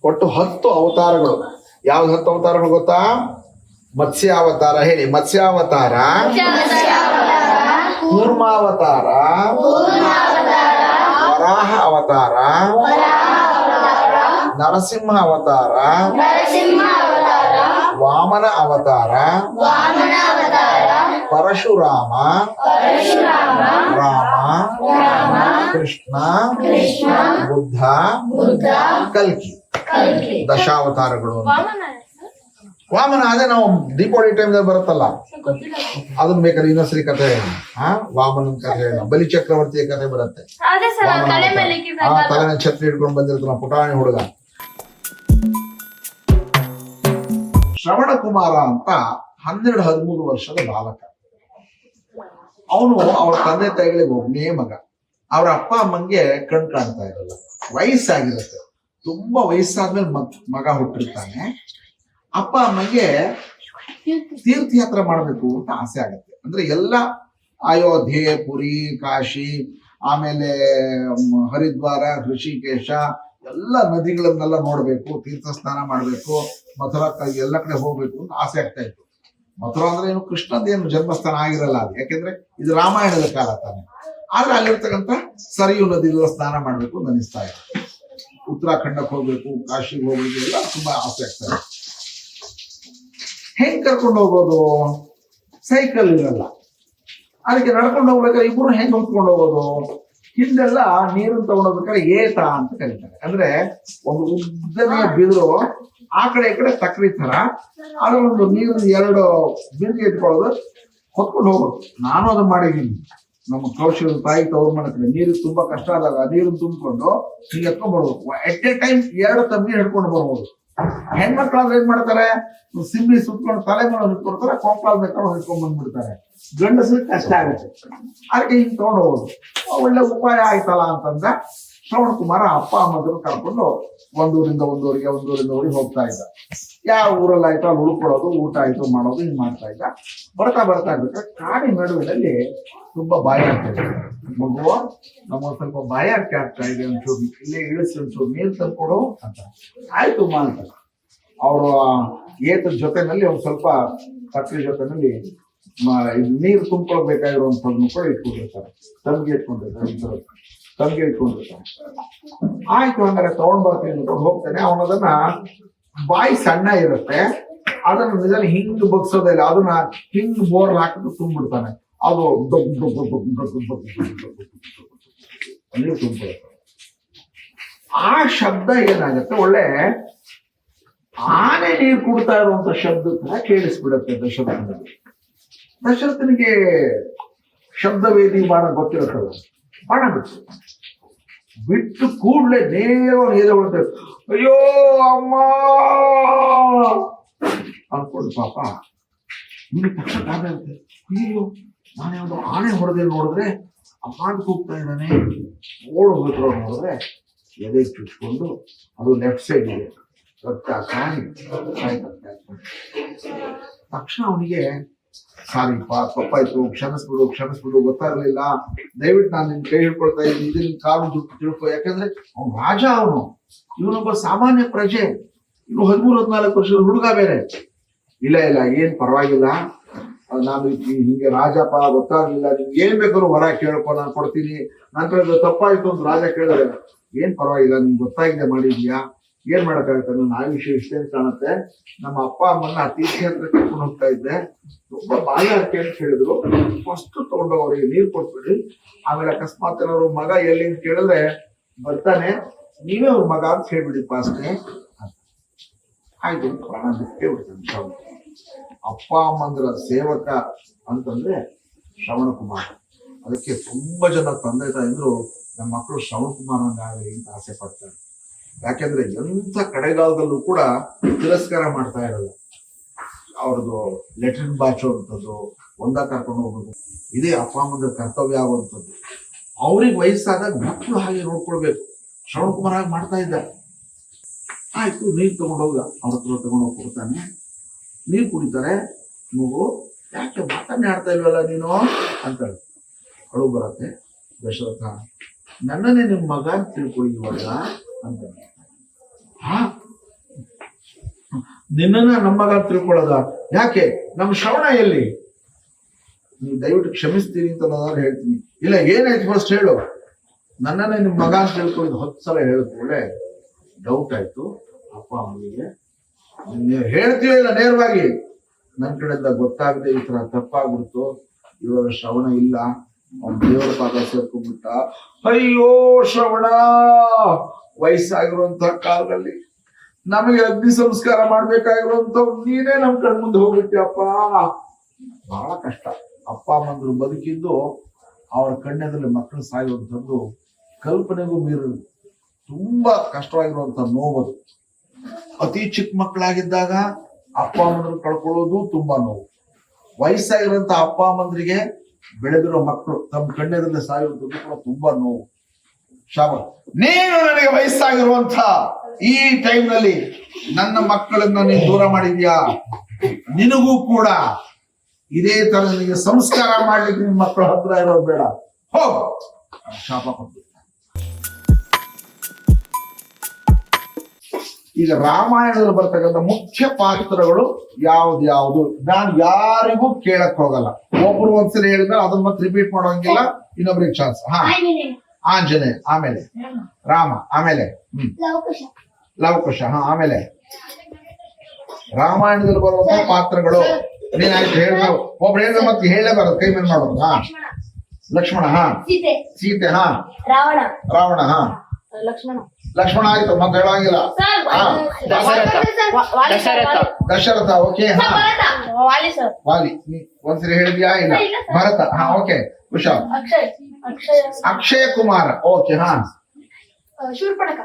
ಒಟ್ಟು 10 ಅವತಾರಗಳು. ಯಾವ್ದು 10 ಅವತಾರಗಳು ಗೊತ್ತಾ? ಮತ್ಸ್ಯಾವತಾರ, ಹೇಳಿ. ಮತ್ಸ್ಯಾವತಾರ, ಕೂರ್ಮಾವತಾರ, ವರಾಹ ಅವತಾರ, ನರಸಿಂಹ ಅವತಾರ, ವಾಮನ ಅವತಾರ, ಪರಶುರಾಮ, ರಾಮ, ಕೃಷ್ಣ, ಬುದ್ಧ, ಕಲ್ಕಿ. ದಶಾವತಾರಗಳು. ವಾಮನ ಅದೇ ನಾವು ದೀಪಾವಳಿ ಟೈಮ್ದಲ್ಲಿ ಬರುತ್ತಲ್ಲ, ಅದನ್ನ ಬೇಕಾದ್ರೆ ಇನ್ನೊಂದ್ಸರಿ ಕಥೆ ವಾಮನನ್ ಕಥೆ, ಬಲಿ ಚಕ್ರವರ್ತಿಯ ಕಥೆ ಬರುತ್ತೆ. ತಲೆ ಮೇಲೆ ಛತ್ರಿ ಹಿಡ್ಕೊಂಡು ಬಂದಿರ್ತಾನ ಪುಟಾಣಿ ಹುಡುಗ. ಶ್ರವಣ ಕುಮಾರ ಅಂತ 12-13 ವರ್ಷದ ಬಾಲಕ. ಅವನು ಅವ್ರ ತಂದೆ ತಾಯಿಗಳಿಗೆ ಒಬ್ಬನೇ ಮಗ. ಅವ್ರ ಅಪ್ಪ ಅಮ್ಮಂಗೆ ಕಣ್ ಕಾಣ್ತಾ ಇರಲ್ಲ, ವಯಸ್ಸಾಗಿರುತ್ತೆ. ತುಂಬಾ ವಯಸ್ಸಾದ್ಮೇಲೆ ಮಗ ಹುಟ್ಟಿರ್ತಾನೆ. ಅಪ್ಪ ಅಮ್ಮಂಗೆ ತೀರ್ಥಯಾತ್ರೆ ಮಾಡ್ಬೇಕು ಅಂತ ಆಸೆ ಆಗುತ್ತೆ. ಅಂದ್ರೆ ಎಲ್ಲ ಅಯೋಧ್ಯೆ, ಪುರಿ, ಕಾಶಿ, ಆಮೇಲೆ ಹರಿದ್ವಾರ, ಋಷಿಕೇಶ, ಎಲ್ಲ ನದಿಗಳನ್ನೆಲ್ಲ ನೋಡ್ಬೇಕು, ತೀರ್ಥ ಸ್ನಾನ ಮಾಡ್ಬೇಕು, ಮಥುರಾ ಎಲ್ಲ ಕಡೆ ಹೋಗ್ಬೇಕು ಅಂತ ಆಸೆ ಆಗ್ತಾ ಇತ್ತು. ಮಥುರಾ ಅಂದ್ರೆ ಏನು ಕೃಷ್ಣಂದೇನು ಜನ್ಮಸ್ಥಾನ ಆಗಿರಲ್ಲ ಅದು, ಯಾಕೆಂದ್ರೆ ಇದು ರಾಮಾಯಣದ ಕಾಲ ತಾನೆ. ಆದ್ರೆ ಅಲ್ಲಿರ್ತಕ್ಕಂಥ ಸರಿಯು ನದಿಗಳ ಸ್ನಾನ ಮಾಡ್ಬೇಕು ಅಂತ ಅನಿಸ್ತಾ ಇತ್ತು. ಉತ್ತರಾಖಂಡಕ್ಕೆ ಹೋಗ್ಬೇಕು, ಕಾಶಿಗೆ ಹೋಗ್ಬೇಕು, ಎಲ್ಲ ತುಂಬಾ ಆಸೆ ಆಗ್ತಾ ಇತ್ತು. ಹೆಂಗ್ ಕರ್ಕೊಂಡು ಹೋಗೋದು? ಸೈಕಲ್ ಇರಲ್ಲ, ಅದಕ್ಕೆ ನಡ್ಕೊಂಡು ಹೋಗ್ಬೇಕಾದ್ರೆ ಇಬ್ರು ಹೆಂಗ್ ಹೊತ್ಕೊಂಡು ಹೋಗೋದು? ಹಿಂದೆಲ್ಲ ನೀರನ್ನು ತಗೊಂಡೋಗ್ಬೇಕಾದ್ರೆ ಏತ ಅಂತ ಕರೀತಾರೆ. ಅಂದ್ರೆ ಒಂದು ಉದ್ದನೆಯ ಬಿದಿರು, ಆ ಕಡೆ ಈ ಕಡೆ ತಕ್ರಿ ತರ, ಅದ್ರ ಒಂದು ನೀರು 2 ಬಿಂದಿಗೆ ಇಟ್ಕೊಳ್ಳೋದು, ಹೊತ್ಕೊಂಡು ಹೋಗೋದು. ನಾನು ಅದನ್ನ ಮಾಡಿದ್ದೀನಿ. ನಮ್ಮ ಕೌಶಲ್ಯ ತಾಯಿ ತವ್ರ ಮನೆ ಕಡೆ ನೀರು ತುಂಬಾ ಕಷ್ಟ ಆದಾಗ ನೀರನ್ನು ತುಂಬಿಕೊಂಡು ಹೀಗೆ ಎತ್ಕೊಂಡ್ ಬರ್ಬೇಕು. ಎಟ್ ಎ ಟೈಮ್ 2 ತಮ್ಮಿ ಹಿಡ್ಕೊಂಡು ಬರ್ಬೋದು. ಹೆಣ್ಮಕ್ಳಾದ್ರೆ ಏನ್ ಮಾಡ್ತಾರೆ, ಸಿಂಬಿ ಸುತ್ಕೊಂಡು ತಲೆ ಮೇಲೆ ಹಿಡ್ಕೊಡ್ತಾರೆ, ಕೊಂಕಾಲ್ ಬೇಕಾದ್ರೆ ಹಿಡ್ಕೊಂಡ್ ಬಂದ್ಬಿಡ್ತಾರೆ. ಗಂಡಸ್ರಿಗೆ ಕಷ್ಟ ಆಗುತ್ತೆ. ಅದಕ್ಕೆ ಹಿಂಗ್ ತಗೊಂಡು ಹೋಗೋದು ಒಳ್ಳೆ ಉಪಾಯ ಆಯ್ತಲ್ಲ ಅಂತಂದ ಶ್ರವಣ ಕುಮಾರ ಅಪ್ಪ ಅಮ್ಮದ್ರು ಕರ್ಕೊಂಡು ಒಂದೂರಿಂದ ಒಂದೂರಿಗೆ ಹೋಗ್ತಾ ಇದ್ದ. ಯಾವ ಊರಲ್ಲಿ ಆಯ್ತು ಅಲ್ಲಿ ಉಳ್ಕೊಳ್ಳೋದು, ಊಟ ಆಯ್ತು ಮಾಡೋದು, ಹಿಂಗ್ ಮಾಡ್ತಾ ಇದ್ದ. ಬರ್ತಾ ಇರ್ಬೇಕಾದ್ರೆ ಕಾಡಿನ ನಡುವಿನಲ್ಲಿ ತುಂಬಾ ಬಾಯಾರಿಕೆ ಇದೆ. ಮಗುವ ನಮ್ಮ ಸ್ವಲ್ಪ ಬಾಯಾರಿಕೆ ಆಗ್ತಾ ಇದೆ, ಒಂಚೂರು ಇಲ್ಲೇ ಇಳಿಸಿ ಒಂಚೂರು ನೀರು ತಂದ್ಕೊಡು ಅಂತ. ಆಯ್ತು ಅಂತ ಅವರು ಏತದ ಜೊತೆನಲ್ಲಿ ಒಂದ್ ಸ್ವಲ್ಪ ಕತ್ರಿ ಜೊತೆನಲ್ಲಿ ನೀರು ತುಂಬ್ಕೊಳ್ಬೇಕಾಗಿರುವಂಥದ್ದನ್ನು ಕೂಡ ಇಟ್ಕೊಂಡಿರ್ತಾರೆ. ತಮ್ಗೆ ಇಟ್ಕೊಂಡಿರ್ತಾರೆ. ಆಯ್ತು ಹಂಗಾರೆ ತಗೊಂಡ್ ಬರ್ತೀನಿ ಅಂದ್ಕೊಂಡು ಹೋಗ್ತಾನೆ. ಅವನದನ್ನ ಬಾಯಿ ಸಣ್ಣ ಇರುತ್ತೆ, ಅದನ್ನ ನಿಜಾನ ಹಿಂಗ್ ಬಗ್ಸೋದಿಲ್ಲ, ಅದನ್ನ ಹಿಂಗ್ ಬೋರ್ ಹಾಕಿದ್ರು ತುಂಬಿಡ್ತಾನೆ. ಅದು ನೀರು ತುಂಬಿಡುತ್ತೆ. ಆ ಶಬ್ದ ಏನಾಗುತ್ತೆ, ಒಳ್ಳೆ ಆನೆ ನೀರು ಕುಡ್ತಾ ಇರುವಂತ ಶಬ್ದ ತರ ಕೇಳಿಸ್ಬಿಡತ್ತೆ ದಶರಥನಿಗೆ. ದಶರಥನಿಗೆ ಶಬ್ದವೇದಿ ಬಾಣ ಗೊತ್ತಿರುತ್ತಲ್ಲ, ಬಾಣ ಬಿಟ್ಟು ಕೂಡ್ಲೆ ನೇರವಾಗಿ ಎದೆ ಅಯ್ಯೋ ಅಮ್ಮ ಅನ್ಕೊಂಡು ಪಾಪ ನಿಮಗೆ ತಕ್ಷಣ ಆಗುತ್ತೆ. ಅಯ್ಯೋ ನಾನು ಯಾವ್ದು ಆನೆ ಹೊಡೆದೇ ನೋಡಿದ್ರೆ ಅಮ್ಮ ಅಂತ ಕೂಗ್ತಾ ಇದ್ದಾನೆ, ಓಡ್ ಹೋಗ್ರು ನೋಡಿದ್ರೆ ಎದೆ ಚುಚ್ಕೊಂಡು ಅದು ಲೆಫ್ಟ್ ಸೈಡ್ ಇದೆ, ರಕ್ತ ತಕ್ಷಣ ಅವನಿಗೆ ಸಾರಿ ತಪ್ಪಾಯ್ತು, ಕ್ಷಮಿಸ್ಬಿಡು, ಗೊತ್ತಾಗ್ಲಿಲ್ಲ, ದಯವಿಟ್ಟು ನಾನು ನಿನ್ ಕೈ ಹಿಡ್ಕೊಳ್ತಾ ಇದ್ದೀನಿ, ಇದು ನಿನ್ ಕಾಲು ತಿಳ್ಕೊ. ಯಾಕಂದ್ರೆ ಅವ್ನು ರಾಜ, ಇವನೊಬ್ಬ ಸಾಮಾನ್ಯ ಪ್ರಜೆ, ಇನ್ನು 13-14 ವರ್ಷದ ಹುಡುಗ ಬೇರೆ. ಇಲ್ಲ ಏನ್ ಪರವಾಗಿಲ್ಲ, ನಾನು ಹಿಂಗೆ ರಾಜಪ್ಪ ಗೊತ್ತಾಗ್ಲಿಲ್ಲ, ನಿಮ್ಗೆ ಏನ್ ಬೇಕಾದ್ರು ವರ ಕೇಳ್ಕೊ, ನಾನು ಕೊಡ್ತೀನಿ. ನಂತರ ತಪ್ಪಾಯ್ತು ಅಂತ ರಾಜ ಕೇಳಿದ್ರೆ ಏನ್ ಪರವಾಗಿಲ್ಲ, ನಿಮ್ಗೆ ಗೊತ್ತಾಗಿದೆ ಮಾಡಿದ್ಯಾ, ಏನ್ ಮಾಡಕ್ಕಾಗತ್ತೆ, ನನ್ನ ಆಯುಷ್ಯ ಇಷ್ಟೇ ಅಂತ ಕಾಣುತ್ತೆ. ನಮ್ಮ ಅಪ್ಪ ಅಮ್ಮನ್ನ ತೀರ್ಥಯಾತ್ರೆ ಕರ್ಕೊಂಡು ಹೋಗ್ತಾ ಇದ್ದೆ, ತುಂಬಾ ಬಾಯಾರಿಕೆ ಅಂತ ಹೇಳಿದ್ರು. ಫಸ್ಟ್ ತಗೊಂಡು ಅವರಿಗೆ ನೀರು ಕೊಟ್ಬಿಡಿ, ಆಮೇಲೆ ಅಕಸ್ಮಾತ್ ಏನಾದ್ರು ಮಗ ಎಲ್ಲಿ ಅಂತ ಕೇಳಿದ್ರೆ ಬರ್ತಾನೆ, ನೀವೇ ಅವ್ರ ಮಗ ಅಂತ ಹೇಳ್ಬಿಡಿಪ್ಪ ಅಷ್ಟೇ. ಆಯ್ತು, ಪ್ರಾಣ ಬಿಟ್ಟೇ ಬಿಡ್ತಾನೆ. ಅಪ್ಪ ಅಮ್ಮಂದ್ರ ಸೇವಕ ಅಂತಂದ್ರೆ ಶ್ರವಣ ಕುಮಾರ. ಅದಕ್ಕೆ ತುಂಬಾ ಜನ ತಂದೆ ತಾಯಿದ್ರು ನಮ್ಮ ಮಕ್ಕಳು ಶ್ರವಣ ಕುಮಾರನಾಗಲಿ ಅಂತ ಆಸೆ ಪಡ್ತಾರೆ. ಯಾಕೆಂದ್ರೆ ಎಂಥ ಕಡೆಗಾಲದಲ್ಲೂ ಕೂಡ ತಿರಸ್ಕಾರ ಮಾಡ್ತಾ ಇರಲ್ಲ. ಅವ್ರದ್ದು ಲೆಟ್ರಿನ್ ಬಾಚುವಂಥದ್ದು, ಕರ್ಕೊಂಡು ಹೋಗೋದು, ಇದೇ ಅಪ್ಪ ಅಮ್ಮಂದ್ರ ಕರ್ತವ್ಯ ಆಗುವಂಥದ್ದು. ಅವ್ರಿಗೆ ವಯಸ್ಸಾದಾಗ ಮಕ್ಕಳು ಹಾಗೆ ನೋಡ್ಕೊಳ್ಬೇಕು. ಶ್ರವಣ ಕುಮಾರ್ ಹಾಗೆ ಮಾಡ್ತಾ ಇದ್ದ. ಆಯ್ತು, ನೀರು ತಗೊಂಡೋಗ ಅವ್ರ ಹತ್ರ ತಗೊಂಡೋಗಿ ಕೊಡ್ತಾನೆ. ನೀರು ಕುಡಿತಾರೆ. ಮಗು ಯಾಕೆ ಮಾತನಾಡ್ತಾ ಇಲ್ವಲ್ಲ ನೀನು ಅಂತ ಅಳು ಬರತ್ತೆ. ದಶರಥ, ನನ್ನನ್ನೇ ನಿಮ್ಮ ಮಗ ಅಂತ ತಿಳ್ಕೊಳ್ಳಿ ಇವಾಗ ಅಂತ. ನಿನ್ನನ್ನ ನಮ್ಮ ಮಗ ತಿಳ್ಕೊಳ್ಳೋದ? ಯಾಕೆ ನಮ್ಮ ಶ್ರವಣ ಎಲ್ಲಿ? ನೀವು ದಯವಿಟ್ಟು ಕ್ಷಮಿಸ್ತೀನಿ ಅಂತ ನಾನು ಹೇಳ್ತೀನಿ. ಇಲ್ಲ ಏನಾಯ್ತು ಫಸ್ಟ್ ಹೇಳು. ನನ್ನನ್ನೇ ನಿಮ್ಮ ಮಗ ಅಂತ ತಿಳ್ಕೊಳ್ಳೋದು 10 ಸಲ ಹೇಳಿದ್ಮೇಲೆ ಡೌಟ್ ಆಯ್ತು ಅಪ್ಪ ಅಮ್ಮನಿಗೆ. ನೀವು ಹೇಳ್ತೀವಿ ಇಲ್ಲ ನೇರವಾಗಿ, ನನ್ನ ಕಡೆಯಿಂದ ಗೊತ್ತಾಗದೆ ಈ ತರ ತಪ್ಪಾಗ್ಬಿಡ್ತು, ಇವಾಗ ಶ್ರವಣ ಇಲ್ಲ, ಅವ್ನ ದೇವರ ಪಾದ ಸೇರ್ಕೊಂಡ್ಬಿಟ್ಟ. ಅಯ್ಯೋ ಶ್ರವಣ, ವಯಸ್ಸಾಗಿರುವಂತ ಕಾಲದಲ್ಲಿ ನಮಗೆ ಅಗ್ನಿ ಸಂಸ್ಕಾರ ಮಾಡ್ಬೇಕಾಗಿರುವಂತ ನೀನೇ ನಮ್ ಕಣ್ ಮುಂದೆ ಹೋಗ್ಬಿಟ್ಟಿಯಪ್ಪ. ಬಹಳ ಕಷ್ಟ. ಅಪ್ಪ ಅಮ್ಮಂದ್ರು ಬದುಕಿದ್ದು ಅವರ ಕಣ್ಣೆದಲ್ಲಿ ಮಕ್ಕಳು ಸಾಯುವಂಥದ್ದು ಕಲ್ಪನೆಗೂ ಮೀರಿ ತುಂಬಾ ಕಷ್ಟವಾಗಿರುವಂತ ನೋವದು. ಅತಿ ಚಿಕ್ಕ ಮಕ್ಕಳಾಗಿದ್ದಾಗ ಅಪ್ಪ ಅಮ್ಮಂದ್ರು ಕಳ್ಕೊಳ್ಳೋದು ತುಂಬಾ ನೋವು. ವಯಸ್ಸಾಗಿರುವಂತ ಅಪ್ಪ ಅಮ್ಮಂದ್ರಿಗೆ ಬೆಳೆದಿರೋ ಮಕ್ಕಳು ತಮ್ಮ ಕಣ್ಣೆದಲ್ಲಿ ಸಾಯುವಂಥದ್ದು ಕೂಡ ತುಂಬಾ ನೋವು. ಶಾಬ, ನೀನು ನನಗೆ ವಯಸ್ಸಾಗಿರುವಂತ ಈ ಟೈಮ್ ನಲ್ಲಿ ನನ್ನ ಮಕ್ಕಳನ್ನ ನೀನು ದೂರ ಮಾಡಿದ್ಯಾ, ನಿನಗೂ ಕೂಡ ಇದೇ ತರ ನಿನಗೆ ಸಂಸ್ಕಾರ ಮಾಡ್ಲಿಕ್ಕೆ ನಿನ್ ಮಕ್ಕಳ ಹತ್ರ ಇರೋದು ಬೇಡ, ಹೋಗ. ಶಾಪ ಕೊಟ್ಟು ಈಗ ರಾಮಾಯಣದಲ್ಲಿ ಬರ್ತಕ್ಕಂಥ ಮುಖ್ಯ ಪಾತ್ರಗಳು ಯಾವ್ದು ನಾನು ಯಾರಿಗೂ ಕೇಳಕ್ ಹೋಗಲ್ಲ. ಒಬ್ರು ಒಂದ್ಸಲ ಹೇಳಿದ್ರೆ ಅದನ್ನ ಮತ್ತೆ ರಿಪೀಟ್ ಮಾಡೋಂಗಿಲ್ಲ, ಇನ್ನೊಬ್ರಿಗೆ ಚಾನ್ಸ್. ಹಾ, ಆಂಜನೇಯ, ಆಮೇಲೆ ರಾಮ, ಆಮೇಲೆ ಲವಕುಶ, ಹಾ, ಆಮೇಲೆ ರಾಮಾಯಣದಲ್ಲಿ ಬರುವಂತಹ ಪಾತ್ರಗಳು ನೀನಾಯ್ತು ಹೇಳ್ದ. ಒಬ್ರು ಹೇಳಿದ್ರೆ ಮತ್ತೆ ಹೇಳಲೇಬಾರದು, ಕೈ ಮೇಲೆ ಮಾಡೋದು. ಹಾ, ಲಕ್ಷ್ಮಣ, ಹಾ, ಸೀತೆ, ಹಾ, ರಾವಣ, ಹಾ, ಲಕ್ಷ್ಮಣ ಆಯ್ತು, ಮತ್ತೆ ಹೇಳೋಂಗಿಲ್ಲ. ದಶರಥ, ಓಕೆ. ಹಾ, ವಾಲಿ ಒಂದ್ಸರಿ ಹೇಳಿದ್ಯಾ? ಇಲ್ಲ. ಭರತ, ಹಾ, ಓಕೆ. ಕುಶಾಲ್. ಅಕ್ಷಯ ಕುಮಾರ, ಓಕೆ. ಹಾ, ಶೂರ್ಪಣಖ,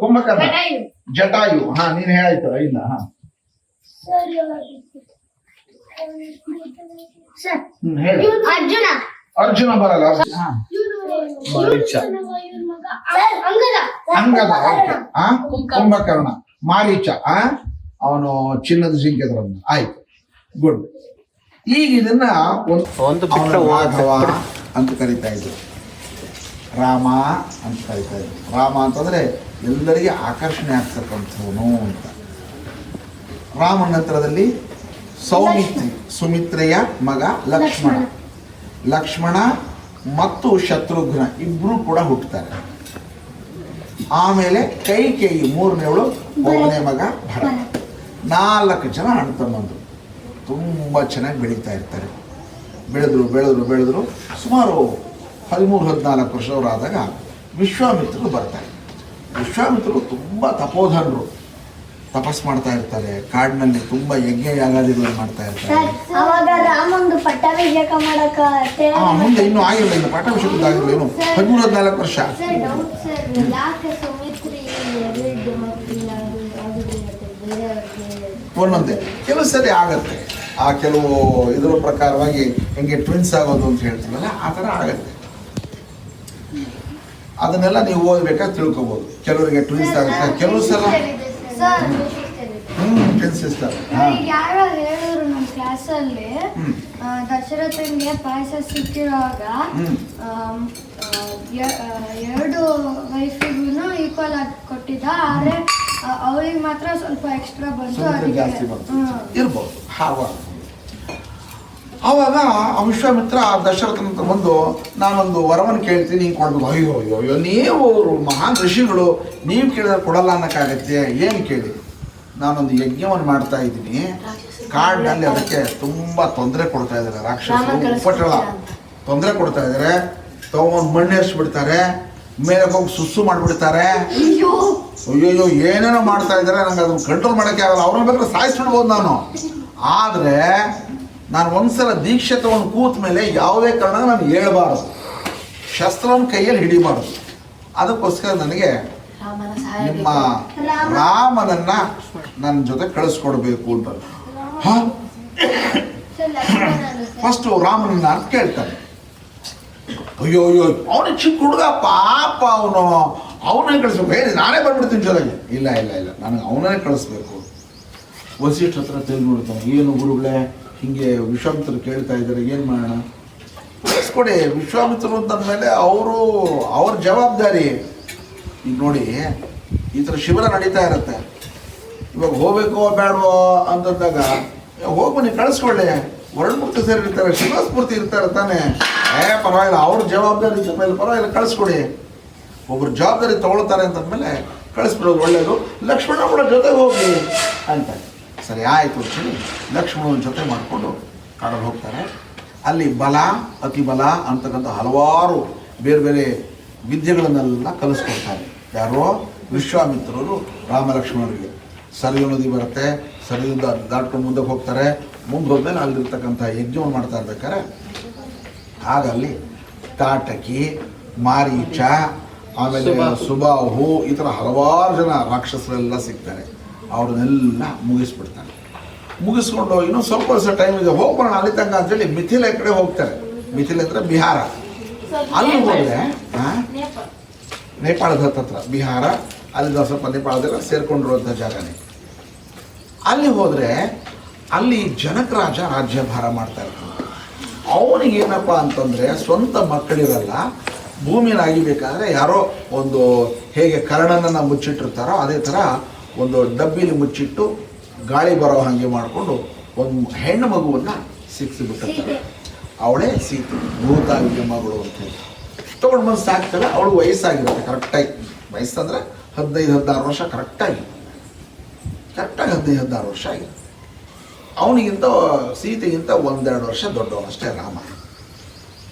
ಕುಂಭಕರ್ಣ, ಜಟಾಯು, ಹಾ, ನೀನ್ ಹೇಳಾಯ್ತು. ಇಲ್ಲ. ಹಾ, ಹೇಳಿ. ಅರ್ಜುನ ಬರಲ್ಲ. ಅಂಗದ, ಕುಂಭಕರ್ಣ, ಮಾರೀಚ, ಅವನು ಚಿನ್ನದ ಜಿಂಕೆ ತರ. ಆಯ್ತು, ಗುಡ್. ಈಗ ಇದನ್ನ ರಾಘವ ಅಂತ ಕರಿತಾ ಇದ್ರು, ರಾಮ ಅಂತ ಕರಿತಾ ಇದ್ರು. ರಾಮ ಅಂತಂದ್ರೆ ಎಲ್ಲರಿಗೆ ಆಕರ್ಷಣೆ ಆಗ್ತಕ್ಕಂಥವನು ಅಂತ. ರಾಮನ ನಂತರದಲ್ಲಿ ಸುಮಿತ್ರೆಯ ಮಗ ಲಕ್ಷ್ಮಣ ಮತ್ತು ಶತ್ರುಘ್ನ ಇಬ್ರು ಕೂಡ ಹುಟ್ಟುತ್ತಾರೆ. ಆಮೇಲೆ ಕೈಕೇಯಿ ಮೂರನೇವಳು, ಒಬ್ಬನೇ ಮಗ ಭರತ. 4 ಜನ ಅಣ್ಣ ತಮ್ಮಂದ್ರು ತುಂಬಾ ಚೆನ್ನಾಗಿ ಬೆಳೀತಾ ಇರ್ತಾರೆ. ಬೆಳೆದ್ರು ಸುಮಾರು 13-14 ವರ್ಷದವರಾದಾಗ ವಿಶ್ವಾಮಿತ್ರರು ಬರ್ತಾರೆ. ವಿಶ್ವಾಮಿತ್ರರು ತುಂಬಾ ತಪೋಧನರು, ತಪಸ್ ಮಾಡ್ತಾ ಇರ್ತಾರೆ. ಕಾಡಿನಲ್ಲಿ ತುಂಬಾ ಯಜ್ಞ ಯಾಗಾದಿಗಳನ್ನು ಮಾಡ್ತಾ ಇರ್ತಾರೆ. ಮುಂದೆ ಇನ್ನೂ ಆಗಿರಲಿಲ್ಲ, ಇನ್ನು ಪಟ್ಟಾಭಿಷೇಕದ ಆಗಿರಲಿಲ್ಲ, ಏನು 13-14 ವರ್ಷ. ಒಂದೊಂದೇ ಕೆಲವು ಸರಿ ಆಗತ್ತೆ. ಆ ಕೆಲವು ಇದರ ಪ್ರಕಾರವಾಗಿ ಹೆಂಗೆ ಟ್ವಿನ್ಸ್ ಆಗೋದು ಅಂತ ಹೇಳ್ತೀವಲ್ಲ, ಆ ಥರ ಆಗತ್ತೆ. ಅದನ್ನೆಲ್ಲ ನೀವು ಓದ್ಬೇಕಾದ್ರೆ ತಿಳ್ಕೊಬೋದು. ಕೆಲವರಿಗೆ ಟ್ವಿನ್ಸ್ ಆಗುತ್ತೆ, ಕೆಲವು ಸಲ ಯಾರೋ ಹೇಳಿದ್ರು ನಮ್ಮ ಕ್ಲಾಸಲ್ಲಿ, ದಶರಥನ್ಗೆ ಪಾಯಸ ಸಿಕ್ಕಿರುವಾಗ 2 ವೈಫಿಗೂ ಈಕ್ವಲ್ ಆಗಿ ಕೊಟ್ಟಿದ್ದ, ಆದ್ರೆ ಅವ್ರಿಗೆ ಮಾತ್ರ ಸ್ವಲ್ಪ ಎಕ್ಸ್ಟ್ರಾ ಬಂತು, ಜಾಸ್ತಿ ಇರ್ಬೋದು. ಆವಾಗ ವಿಶ್ವಾಮಿತ್ರ ದಶರಥನ ಹತ್ರ ಬಂದು, ನಾನೊಂದು ವರವನ್ನು ಕೇಳ್ತೀನಿ, ಹಿಂಗೆ ಕೊಡ್ಬೇಕು. ಅಯ್ಯೋ ನೀವು ಮಹಾನ್ ಋಷಿಗಳು, ನೀವು ಕೇಳಿದ್ರೆ ಕೊಡಲ್ಲ ಅನ್ನಕ್ಕಾಗತ್ತೆ, ಏನು ಕೇಳಿ? ನಾನೊಂದು ಯಜ್ಞವನ್ನು ಮಾಡ್ತಾ ಇದ್ದೀನಿ ಕಾಡಿನಲ್ಲಿ, ಅದಕ್ಕೆ ತುಂಬಾ ತೊಂದರೆ ಕೊಡ್ತಾ ಇದ್ದಾರೆ ರಾಕ್ಷಸರು, ಉಪಟಳ ತೊಂದರೆ ಕೊಡ್ತಾ ಇದ್ದಾರೆ. ತಗೊಂಡು ಮಣ್ಣೇರಿಸ್ಬಿಡ್ತಾರೆ, ಮೇಲೆ ಹೋಗಿ ಸುಸ್ಸು ಮಾಡಿಬಿಡ್ತಾರೆ. ಅಯ್ಯೋ ಏನೇನೋ ಮಾಡ್ತಾ ಇದ್ದಾರೆ, ನಂಗೆ ಅದನ್ನ ಕಂಟ್ರೋಲ್ ಮಾಡೋಕ್ಕೆ ಆಗಲ್ಲ. ಅವ್ರನ್ನ ಬೇಕಾದ್ರೆ ಸಾಯಿಸ್ಬಿಡ್ಬೋದು ನಾನು. ಆದರೆ ನಾನು ಒಂದ್ಸಲ ದೀಕ್ಷೆ ತಗೊಂಡು ಕೂತ ಮೇಲೆ ಯಾವುದೇ ಕಾರಣ ನಾನು ಹೇಳ್ಬಾರ್ದು, ಶಸ್ತ್ರವನ್ನು ಕೈಯಲ್ಲಿ ಹಿಡಿಬಾರ್ದು. ಅದಕ್ಕೋಸ್ಕರ ನನಗೆ ನಿಮ್ಮ ರಾಮನನ್ನ ನನ್ನ ಜೊತೆ ಕಳಿಸ್ಕೊಡ್ಬೇಕು ಅಂತ. ಫಸ್ಟ್ ರಾಮನನ್ನ ಅಂತ ಕೇಳ್ತಾನೆ. ಅಯ್ಯೋ ಅವನಿಗೆ ಚಿಕ್ಕ ಹುಡುಗ, ಪಾಪ ಅವನೇ ಕಳಿಸ್ಬೇಕು. ಹೇಳಿ ನಾನೇ ಬಂದ್ಬಿಡ್ತೀನಿ ಜೊತೆಗೆ. ಇಲ್ಲ ನನಗೆ ಅವನೇ ಕಳಿಸ್ಬೇಕು. ವಸಿಷ್ಠ ಹತ್ರ ತಿರುಗಿ ನೋಡ್ತಾನೆ. ಏನು ಗುರುಗಳೇ, ಹಿಂಗೆ ವಿಶ್ವಾಮಿತ್ರರು ಕೇಳ್ತಾ ಇದ್ದಾರೆ, ಏನು ಮಾಡೋಣ? ಕಳಿಸ್ಕೊಡಿ. ವಿಶ್ವಾಮಿತ್ರರು ಅಂತಂದಮೇಲೆ ಅವ್ರ ಜವಾಬ್ದಾರಿ. ಈಗ ನೋಡಿ, ಈ ಥರ ಶಿಬಿರ ನಡೀತಾ ಇರುತ್ತೆ. ಇವಾಗ ಹೋಗ್ಬೇಕೋ ಬೇಡವೋ ಅಂತಂದಾಗ ಹೋಗಿ ಬನ್ನಿ ಕಳಿಸ್ಕೊಳ್ಳಿ, ವರ್ಣಮೂರ್ತಿ ಸೇರಿ ಇರ್ತಾರೆ, ಶ್ರೀನಿವಾಸಮೂರ್ತಿ ಇರ್ತಾರೆ ತಾನೆ, ಪರವಾಗಿಲ್ಲ, ಅವ್ರ ಜವಾಬ್ದಾರಿ ಮೇಲೆ ಪರವಾಗಿಲ್ಲ ಕಳಿಸ್ಕೊಡಿ. ಒಬ್ರು ಜವಾಬ್ದಾರಿ ತಗೊಳ್ತಾರೆ ಅಂತಂದ್ಮೇಲೆ ಕಳಿಸ್ಬಿಡೋದು ಒಳ್ಳೆಯದು. ಲಕ್ಷ್ಮಣ ಕೂಡ ಜೊತೆಗೆ ಹೋಗಿ ಅಂತ. ಸರಿ ಆಯಿತು ಅಂತೇಳಿ ಲಕ್ಷ್ಮಣನ ಜೊತೆ ಮಾಡಿಕೊಂಡು ಕಾಡಲ್ಲಿ ಹೋಗ್ತಾರೆ. ಅಲ್ಲಿ ಬಲ ಅತಿ ಬಲ ಅಂತಕ್ಕಂಥ ಹಲವಾರು ಬೇರೆ ಬೇರೆ ವಿದ್ಯೆಗಳನ್ನೆಲ್ಲ ಕಲಿಸ್ಕೊಡ್ತಾರೆ. ಯಾರೋ ವಿಶ್ವಾಮಿತ್ರರು ರಾಮ ಲಕ್ಷ್ಮಣರಿಗೆ. ಸರಿಯು ನದಿ ಬರುತ್ತೆ, ಸರಿಯಿಂದ ದಾಟ್ಕೊಂಡು ಮುಂದಕ್ಕೆ ಹೋಗ್ತಾರೆ. ಮುಂದೆ ಹೋದ್ಮೇಲೆ ಅಲ್ಲಿರ್ತಕ್ಕಂಥ ಯಜ್ಞವನ್ನು ಮಾಡ್ತಾ ಇರ್ಬೇಕಾರೆ ಆಗ ಅಲ್ಲಿ ತಾಟಕಿ, ಮಾರೀಚ, ಆಮೇಲೆ ಸುಬಾಹು, ಈ ಥರ ಹಲವಾರು ಜನ ರಾಕ್ಷಸರೆಲ್ಲ ಸಿಗ್ತಾರೆ. ಅವ್ರನ್ನೆಲ್ಲ ಮುಗಿಸ್ಬಿಡ್ತಾನೆ. ಮುಗಿಸ್ಕೊಂಡು ಇನ್ನೂ ಸ್ವಲ್ಪ ದಿವಸ ಟೈಮ್ ಇದೆ, ಹೋಗ್ಬರೋಣ ಅಲ್ಲಿ ತನಕ ಅಂತೇಳಿ ಮಿಥಿಲೆ ಕಡೆ ಹೋಗ್ತಾರೆ. ಮಿಥಿಲೆ ಅಂದರೆ ಬಿಹಾರ. ಅಲ್ಲಿ ಹೋದರೆ ನೇಪಾಳದ ಹತ್ತತ್ರ ಬಿಹಾರ, ಅಲ್ಲಿಂದ ಸ್ವಲ್ಪ ನೇಪಾಳದೆಲ್ಲ ಸೇರ್ಕೊಂಡಿರುವಂಥ ಜಾಗನೇ. ಅಲ್ಲಿ ಹೋದರೆ ಅಲ್ಲಿ ಜನಕ ರಾಜ ರಾಜ್ಯಭಾರ ಮಾಡ್ತಾ ಇರ್ತಾನೆ. ಅವನಿಗೇನಪ್ಪ ಅಂತಂದರೆ ಸ್ವಂತ ಮಕ್ಕಳಿರಲ್ಲ. ಭೂಮಿನ ಅಗಿಬೇಕಾದ್ರೆ ಯಾರೋ ಒಂದು ಹೇಗೆ ಕರ್ಣನನ್ನು ಮುಚ್ಚಿಟ್ಟಿರ್ತಾರೋ ಅದೇ ಥರ ಒಂದು ಡಬ್ಬಿಲಿ ಮುಚ್ಚಿಟ್ಟು ಗಾಳಿ ಬರೋ ಹಾಗೆ ಮಾಡಿಕೊಂಡು ಒಂದು ಹೆಣ್ಣು ಮಗುವನ್ನು ಸಿಕ್ಕಿಬಿಟ್ಟಿರ್ತಾರೆ. ಅವಳೇ ಸೀತೆ, ಭೂತಾವಿಗೆ ಮಗಳು ಅಂತ ಹೇಳಿ ತೊಗೊಂಡು ಬಂದು ಸಾಕ್ತಾರೆ. ಅವಳು ವಯಸ್ಸಾಗಿರುತ್ತೆ ಕರೆಕ್ಟಾಗಿ. ವಯಸ್ಸಂದರೆ 15-16 ವರ್ಷ ಕರೆಕ್ಟಾಗಿ 15-16 ವರ್ಷ ಆಗಿದೆ. ಅವನಿಗಿಂತ ಸೀತೆಗಿಂತ 1-2 ವರ್ಷ ದೊಡ್ಡವನಷ್ಟೇ ರಾಮ.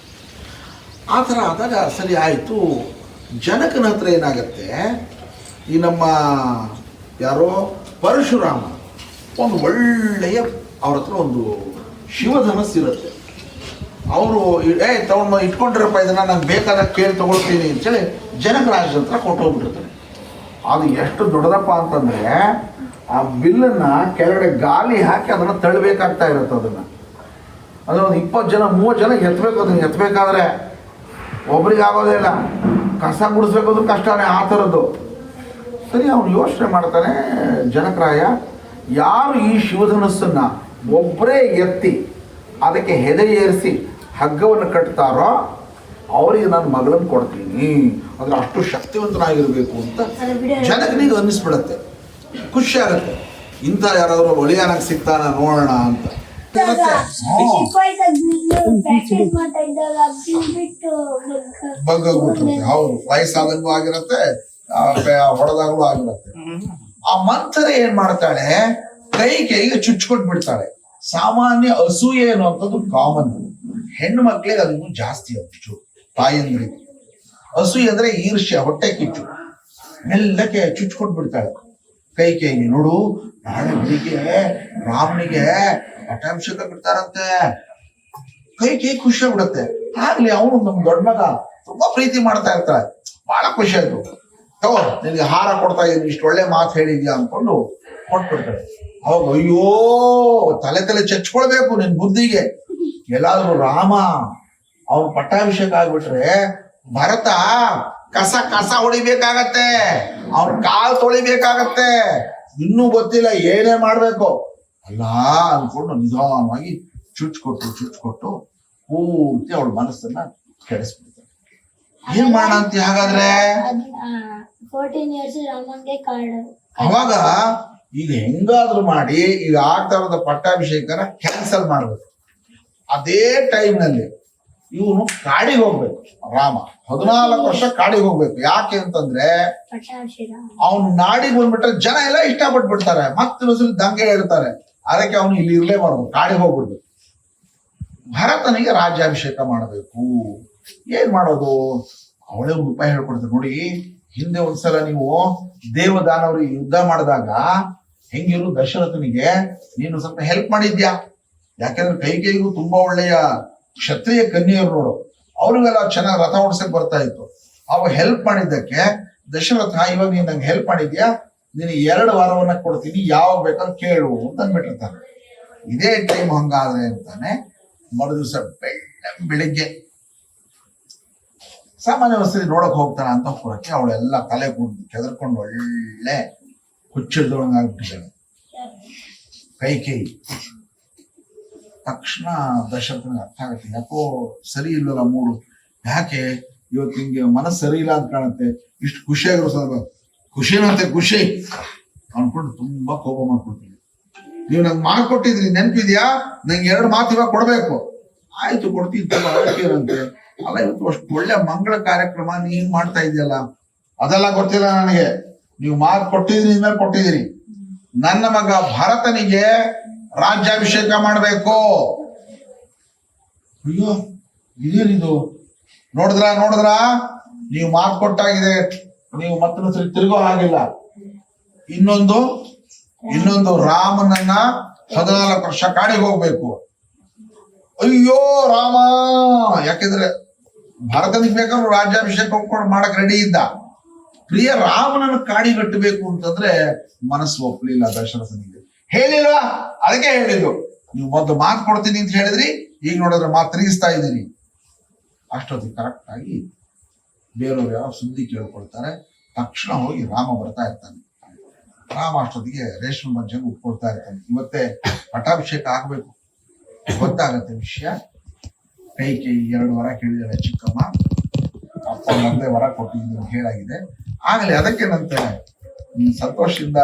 ಆ ಥರ ಆದಾಗ ಸರಿ ಆಯಿತು. ಜನಕನ ಹತ್ರ ಏನಾಗತ್ತೆ, ಈ ನಮ್ಮ ಯಾರೋ ಪರಶುರಾಮ ಒಂದು ಒಳ್ಳೆಯ ಅವ್ರ ಹತ್ರ ಒಂದು ಶಿವಧನಸ್ಸಿರುತ್ತೆ. ಅವರು ತಗೊಂಡು ಇಟ್ಕೊಂಡಿರಪ್ಪ ಇದನ್ನು ನಾನು ಬೇಕಾದಾಗ ಕೇಳಿ ತೊಗೊಳ್ತೀನಿ ಅಂತೇಳಿ ಜನಕ ರಾಜನ ಹತ್ರ ಕೊಟ್ಟೋಗ್ಬಿಟ್ಟಿರ್ತಾರೆ. ಅದು ಎಷ್ಟು ದೊಡ್ಡದಪ್ಪ ಅಂತಂದರೆ ಆ ಬಿಲ್ಲನ್ನು ಕೆಳಗಡೆ ಗಾಲಿ ಹಾಕಿ ಅದನ್ನು ತಳ್ಳಬೇಕಾಗ್ತಾ ಇರುತ್ತೆ. ಅದು ಒಂದು 20 ಜನ 30 ಜನ ಎತ್ತಬೇಕು. ಅದನ್ನು ಎತ್ತಬೇಕಾದ್ರೆ ಒಬ್ರಿಗೆ ಆಗೋದೇ ಇಲ್ಲ. ಕಸ ಗುಡಿಸ್ಬೇಕಾದ್ರೂ ಕಷ್ಟನೇ ಆ ಥರದ್ದು. ಸರಿ, ಅವನು ಯೋಚನೆ ಮಾಡ್ತಾನೆ ಜನಕರಾಯ, ಯಾರು ಈ ಶಿವಧನಸ್ಸನ್ನು ಒಬ್ಬರೇ ಎತ್ತಿ ಅದಕ್ಕೆ ಹೆದೆ ಏರಿಸಿ ಹಗ್ಗವನ್ನು ಕಟ್ತಾರೋ ಅವರಿಗೆ ನಾನು ಮಗಳನ್ನು ಕೊಡ್ತೀನಿ. ಅಂದರೆ ಅಷ್ಟು ಶಕ್ತಿವಂತನಾಗಿರಬೇಕು ಅಂತ ಜನಕನಿಗೆ ಅನ್ನಿಸ್ಬಿಡತ್ತೆ. ಖುಷಿ ಆಗುತ್ತೆ. ಇಂಥ ಯಾರಾದರೂ ಒಳಿಯಾನಾಗಿ ಸಿಗ್ತಾನ ನೋಡೋಣ ಅಂತ. ಬಗ್ಗೋಗ್ಬಿಟ್ಟಿರುತ್ತೆ. ಹೌದು, ವಯಸ್ಸಾದಂಗೂ ಆಗಿರುತ್ತೆ, ಹೊಡೆದಾಗಲೂ ಆಗಿರುತ್ತೆ. ಆ ಮಂಥರ ಏನ್ ಮಾಡ್ತಾಳೆ, ಕೈಗೆ ಚುಚ್ಕೊಟ್ ಬಿಡ್ತಾಳೆ. ಸಾಮಾನ್ಯ ಅಸೂಯೆ ಅನ್ನುವಂಥದ್ದು ಕಾಮನ್. ಹೆಣ್ಣು ಮಕ್ಕಳಿಗೆ ಅದನ್ನು ಜಾಸ್ತಿ ಹೆಚ್ಚು. ತಾಯಂದ್ರಿಗೆ ಅಸೂಯೆ ಅಂದ್ರೆ ಈರ್ಷ್ಯ, ಹೊಟ್ಟೆ ಕಿಚ್ಚು. ಮೆಲ್ಲಕ್ಕೆ ಚುಚ್ಕೊಟ್ ಬಿಡ್ತಾಳೆ ಕೈಗೆ. ನೋಡು, ನಾಳೆ ಬೆಳಿಗ್ಗೆ ರಾಮನಿಗೆ ಪಟ್ಟಾಭಿಷೇಕ ಬಿಡ್ತಾರಂತೆ. ಕೈ ಖುಷಿ ಆಗ್ಬಿಡತ್ತೆ. ಆಗ್ಲಿ, ಅವನು ನಮ್ ದೊಡ್ಡ ಮಗ ತುಂಬಾ ಪ್ರೀತಿ ಮಾಡ್ತಾ ಇರ್ತಾಳೆ. ಬಹಳ ಖುಷಿ ಆಯ್ತು. ತಗೋ, ನಿನಗೆ ಹಾರ ಕೊಡ್ತಾ ಇದ್ದೀನಿ, ಇಷ್ಟು ಒಳ್ಳೆ ಮಾತು ಹೇಳಿದ್ಯಾ ಅನ್ಕೊಂಡು ಕೊಟ್ಬಿಡ್ತಾಳೆ. ಅವಾಗ ಅಯ್ಯೋ, ತಲೆ ಚಚ್ಕೊಳ್ಬೇಕು ನಿನ್ ಬುದ್ಧಿಗೆ. ಎಲ್ಲಾದ್ರೂ ರಾಮ ಅವ್ನು ಪಟ್ಟಾಭಿಷೇಕ ಆಗ್ಬಿಟ್ರೆ ಭರತ ಕಸ ಹೊಡಿಬೇಕಾಗತ್ತೆ, ಅವ್ನ ಕಾಲ್ ತೊಳಿಬೇಕಾಗತ್ತೆ. ಇನ್ನೂ ಗೊತ್ತಿಲ್ಲ ಏನೇ ಮಾಡ್ಬೇಕು ಅಲ್ಲ ಅನ್ಕೊಂಡು ನಿಧಾನವಾಗಿ ಚುಚ್ಕೊಟ್ಟು ಪೂರ್ತಿ ಅವಳ ಮನಸ್ಸನ್ನ ಕೆಡಿಸ್ಬಿಡ್ತಾರೆ. ಏನ್ ಮಾಡೋಣ ಅಂತ ಹಾಗಾದ್ರೆ 14 years ರಾಮಂಗೆ ಕಾರ್ಡ್. ಅವಾಗ ಈಗ ಹೆಂಗಾದ್ರೂ ಮಾಡಿ ಈಗ ಆಗ್ತಾ ಇರೋದ ಪಟ್ಟಾಭಿಷೇಕನ ಕ್ಯಾನ್ಸಲ್ ಮಾಡ್ಬೇಕು. ಅದೇ ಟೈಮ್ನಲ್ಲಿ ಇವನು ಕಾಡಿಗೆ ಹೋಗ್ಬೇಕು. ರಾಮ 14 ವರ್ಷ ಕಾಡಿಗೆ ಹೋಗ್ಬೇಕು. ಯಾಕೆ ಅಂತಂದ್ರೆ ಅವ್ನು ನಾಡಿಗೆ ಬಂದ್ಬಿಟ್ರೆ ಜನ ಎಲ್ಲ ಇಷ್ಟಪಟ್ಬಿಡ್ತಾರೆ, ಮತ್ತೆ ದಂಗೆ ಹೇಳ್ತಾರೆ. ಅದಕ್ಕೆ ಅವನು ಇಲ್ಲಿ ಇರ್ಲೇಬಾರ್ದು, ಕಾಡಿಗೆ ಹೋಗ್ಬಿಡ್ಬೇಕು. ಭರತನಿಗೆ ರಾಜ್ಯಾಭಿಷೇಕ ಮಾಡಬೇಕು. ಏನ್ ಮಾಡೋದು? ಅವಳೇ ಒಂದು ಉಪಾಯ ಹೇಳ್ಕೊಡ್ತಾರೆ. ನೋಡಿ, ಹಿಂದೆ ಒಂದ್ಸಲ ನೀವು ದೇವದಾನವರಿಗೆ ಯುದ್ಧ ಮಾಡಿದಾಗ ಹೆಂಗಿರು ದಶರಥನಿಗೆ ನೀನು ಸ್ವಲ್ಪ ಹೆಲ್ಪ್ ಮಾಡಿದ್ಯಾ. ಯಾಕೆಂದ್ರೆ ಕೈಕೇಯಿಗೂ ತುಂಬಾ ಒಳ್ಳೆಯ ಕ್ಷತ್ರಿಯ ಕನ್ಯೆಯರು ನೋಡು, ಅವ್ರಿಗೆಲ್ಲ ಚೆನ್ನಾಗಿ ರಥ ಓಡಿಸಕ್ ಬರ್ತಾ ಇತ್ತು. ಅವಾಗ ಹೆಲ್ಪ್ ಮಾಡಿದ್ದಕ್ಕೆ ದಶರಥ, ಇವಾಗ ನೀನ್ ನಂಗೆ ಹೆಲ್ಪ್ ಮಾಡಿದ್ಯಾ, ನೀನು 2 ವಾರವನ್ನ ಕೊಡ್ತೀನಿ, ಯಾವಾಗ ಬೇಕಾದ್ರೆ ಕೇಳು ಅಂತ ಅಂದ್ಬಿಟ್ಟಿರ್ತಾನೆ. ಇದೇ ಟೈಮ್ ಹಂಗಾದ್ರೆ ಅಂತಾನೆ ಮರುದಿವಸ ಬೆಳಿಗ್ಗೆ ಸಾಮಾನ್ಯ ವಸತಿ ನೋಡಕ್ ಹೋಗ್ತಾನೆ ಅಂತ ಹೊರಕ್ಕೆ. ಅವಳೆಲ್ಲ ತಲೆ ಕೂಡಿ ಕೆದರ್ಕೊಂಡು ಒಳ್ಳೆ ಹುಚ್ಚಿಡ್ದೊಳಗಾಗ್ಬಿಟ್ಟಿದ್ದಾಳೆ ಕೈಕೇಯಿ. ತಕ್ಷಣ ದಶರಥನಿಗೆ ಅರ್ಥ ಆಗುತ್ತೆ, ಯಾಕೋ ಸರಿ ಇಲ್ಲಲ್ಲ ಮೂಡು. ಯಾಕೆ ಇವತ್ತು ನಿಂಗೆ ಮನಸ್ಸು ಸರಿ ಇಲ್ಲ ಅಂತ ಕಾಣುತ್ತೆ. ಇಷ್ಟು ಖುಷಿಯಾಗಿರೋ ಸ್ವಲ್ಪ ಖುಷಿನಂತೆ ಖುಷಿ ಅನ್ಕೊಂಡು ತುಂಬಾ ಕೋಪ ಮಾಡ್ಕೊಳ್ತೀನಿ. ನೀವು ನಂಗೆ ಮಾತು ಕೊಟ್ಟಿದ್ರಿ, ನೆನಪಿದ್ಯಾ? ನಂಗೆ 2 ಮಾತು ಇವಾಗ ಕೊಡ್ಬೇಕು. ಆಯ್ತು ಕೊಡ್ತಿದ್ದಲ್ಲ, ಅದಕ್ಕೇನಂತೆ. ಅಲ್ಲ, ಇವತ್ತು ಅಷ್ಟು ಒಳ್ಳೆ ಮಂಗಳ ಕಾರ್ಯಕ್ರಮ ನೀನ್ ಮಾಡ್ತಾ ಇದೆಯಲ್ಲ, ಅದೆಲ್ಲ ಗೊತ್ತಿಲ್ಲ ನನಗೆ. ನೀವು ಮಾತು ಕೊಟ್ಟಿದ್ರಿ, ಇನ್ಮೇಲೆ ಕೊಟ್ಟಿದ್ದೀರಿ. ನನ್ನ ಮಗ ಭರತನಿಗೆ ರಾಜ್ಯಾಭಿಷೇಕ ಮಾಡ್ಬೇಕು. ಅಯ್ಯೋ ಇದೇನಿದು? ನೋಡಿದ್ರ ನೀವು ಮಾತು ಕೊಟ್ಟಾಗಿದೆ, ನೀವು ಮತ್ತೆ ತಿರುಗೋ ಹಾಗಿಲ್ಲ. ಇನ್ನೊಂದು ರಾಮನನ್ನ 14 ವರ್ಷ ಕಾಡಿಗೆ ಹೋಗ್ಬೇಕು. ಅಯ್ಯೋ ರಾಮ, ಯಾಕೆಂದ್ರೆ ಭರತನಿಗೆ ಬೇಕಾದ್ರೂ ರಾಜ್ಯಾಭಿಷೇಕ ಮಾಡಕ್ ರೆಡಿ ಇದ್ದ. ಪ್ರಿಯ ರಾಮನನ್ನು ಕಾಡಿಗಟ್ಟಬೇಕು ಅಂತಂದ್ರೆ ಮನಸ್ಸು ಒಪ್ಪಲಿಲ್ಲ ದಶರಥನಿಗೆ. ಹೇಳಿಲ್ವಾ? ಅದಕ್ಕೆ ಹೇಳಿದ್ರು, ನೀವು ಮೊದಲು ಮಾತು ಕೊಡ್ತೀನಿ ಅಂತ ಹೇಳಿದ್ರಿ, ಈಗ ನೋಡಿದ್ರೆ ಮಾತು ತಿರುಗಿಸ್ತಾ ಇದ್ದೀನಿ. ಅಷ್ಟೊತ್ತಿಗೆ ಕರೆಕ್ಟ್ ಆಗಿ ಬೇರೆಯವ್ರು ಯಾವ ಸುದ್ದಿ ಕೇಳ್ಕೊಳ್ತಾರೆ. ತಕ್ಷಣ ಹೋಗಿ ರಾಮ ಬರ್ತಾ ಇರ್ತಾನೆ. ರಾಮ ಅಷ್ಟೊತ್ತಿಗೆ ರೇಷ್ಮೆ ಮಂಚಂಗೆ ಉಟ್ಕೊಳ್ತಾ ಇರ್ತಾನೆ. ಇವತ್ತೇ ಪಟ್ಟಾಭಿಷೇಕ ಆಗ್ಬೇಕು. ಗೊತ್ತಾಗತ್ತೆ ವಿಷಯ. ಕೈ 2 ವರ ಕೇಳಿದಾರೆ ಚಿಕ್ಕಮ್ಮ, ಅಪ್ಪ ಮೊದಲೇ ವರ ಕೊಟ್ಟಿದ್ದೀನಿ ಹೇಳಾಗಿದೆ. ಆಗಲಿ, ಅದಕ್ಕೇನಂತೆ ನೀನು ಸಂತೋಷದಿಂದ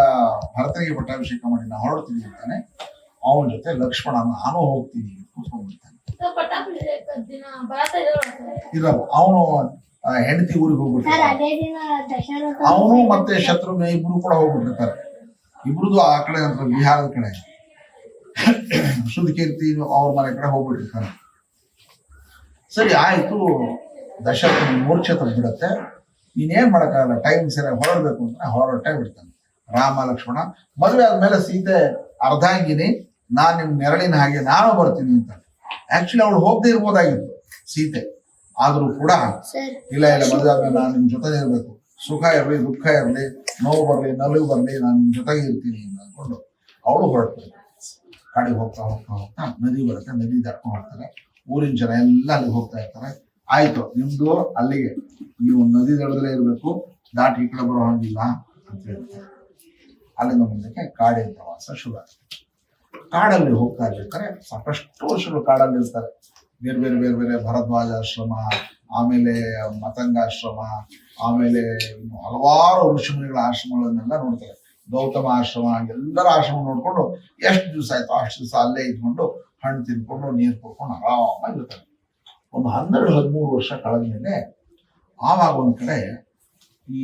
ಭರತನಿಗೆ ಪಟ್ಟಾಭಿಷೇಕ ಮಾಡಿ ನಾ ಹೊರಡ್ತೀನಿ ಅಂತಾನೆ. ಅವನ ಜೊತೆ ಲಕ್ಷ್ಮಣ ನಾನು ಹೋಗ್ತೀನಿ ಕೂತ್ಕೊಂಡ್ಬಿಡ್ತಾನೆ. ಇರಲ್ಲ, ಅವನು ಹೆಂಡತಿ ಊರಿಗೆ ಹೋಗ್ಬಿಡ್ತಾನೆ. ಅವನು ಮತ್ತೆ ಶತ್ರುಘ್ನ ಇಬ್ರು ಕೂಡ ಹೋಗ್ಬಿಟ್ಟಿರ್ತಾರೆ. ಇಬ್ರದು ಆ ಕಡೆ ಅಂತ ಬಿಹಾರದ ಕಡೆ ಸುದ್ಕೀರ್ತಿ ಅವ್ರ ಮನೆ ಕಡೆ ಹೋಗ್ಬಿಟ್ಟಿರ್ತಾನೆ. ಸರಿ ಆಯ್ತು, ದಶರಥನ ಮೂರ್ಛೆ ತಂದ್ಬಿಡತ್ತೆ. ನೀನೇನ್ ಮಾಡಕ್ಕಾಗಲ್ಲ, ಟೈಮ್ ಸರಿಯಾಗಿ ಹೊರಡ್ಬೇಕು ಅಂತ ಹೊರಟೇ ಬಿಡ್ತಾನೆ. ರಾಮ ಲಕ್ಷ್ಮಣ ಮದುವೆ ಆದ್ಮೇಲೆ ಸೀತೆ ಅರ್ಧಾಂಗಿನಿ, ನಾನ್ ನಿಮ್ ನೆರಳಿನ ಹಾಗೆ ನಾನು ಬರ್ತೀನಿ ಅಂತ. ಆಕ್ಚುಲಿ ಅವಳು ಹೋಗದೆ ಇರ್ಬೋದಾಗಿತ್ತು ಸೀತೆ, ಆದ್ರೂ ಕೂಡ ಇಲ್ಲ ಮದುವೆ ಆದ್ಮೇಲೆ ನಾನು ನಿಮ್ ಜೊತೆ ಇರ್ಬೇಕು, ಸುಖ ಇರ್ಲಿ ದುಃಖ ಇರ್ಲಿ, ನೋವು ಬರ್ಲಿ ನಲಿವು ಬರ್ಲಿ, ನಾನು ನಿಮ್ ಜೊತೆಗೆ ಇರ್ತೀನಿ ಅಂತ ಅನ್ಕೊಂಡು ಅವಳು ಹೊರಡ್ತಾರೆ. ಕಾಡಿಗೆ ಹೋಗ್ತಾ ಹೋಗ್ತಾ ಹೋಗ್ತಾ ನದಿ ಬರುತ್ತೆ, ನದಿ ದಾಟ್ಕೊಂಡು ಹೋಗ್ತಾರೆ. ಊರಿನ ಜನ ಎಲ್ಲ ಅಲ್ಲಿಗೆ ಹೋಗ್ತಾ ಇರ್ತಾರೆ. ಆಯ್ತು, ನಿಮ್ದು ಅಲ್ಲಿಗೆ, ನೀವು ನದಿ ದಡದಲ್ಲೇ ಇರ್ಬೇಕು, ದಾಟಿ ಈ ಕಡೆ ಬರೋ ಹಾಗಿಲ್ಲ ಅಂತ ಹೇಳ್ತಾರೆ. ಅಲ್ಲಿಂದ ಮುಂದಕ್ಕೆ ಕಾಡಿನ ಪ್ರವಾಸ ಶುರು ಆಗುತ್ತೆ. ಕಾಡಲ್ಲಿ ಹೋಗ್ತಾ ಇರ್ಬೇಕಾರೆ ಸಾಕಷ್ಟು ವರ್ಷಗಳು ಕಾಡಲ್ಲಿ ಇರ್ತಾರೆ. ಬೇರೆ ಬೇರೆ ಬೇರೆ ಬೇರೆ ಭರದ್ವಾಜ ಆಶ್ರಮ, ಆಮೇಲೆ ಮತಂಗಾಶ್ರಮ, ಆಮೇಲೆ ಹಲವಾರು ಋಷಿಮುನಿಗಳ ಆಶ್ರಮಗಳನ್ನೆಲ್ಲ ನೋಡ್ತಾರೆ. ಗೌತಮ ಆಶ್ರಮ, ಎಲ್ಲರ ಆಶ್ರಮ ನೋಡ್ಕೊಂಡು ಎಷ್ಟು ದಿವಸ ಆಯ್ತು ಅಷ್ಟು ದಿವಸ ಅಲ್ಲೇ ಇದ್ಕೊಂಡು ಹಣ್ಣು ತಿನ್ಕೊಂಡು ನೀರು ಕುಡ್ಕೊಂಡು ಆರಾಮಾಗಿರ್ತಾರೆ. ಒಂದು 12-13 ವರ್ಷ ಕಳೆದ ಮೇಲೆ ಆವಾಗ ಒಂದ್ ಕಡೆ ಈ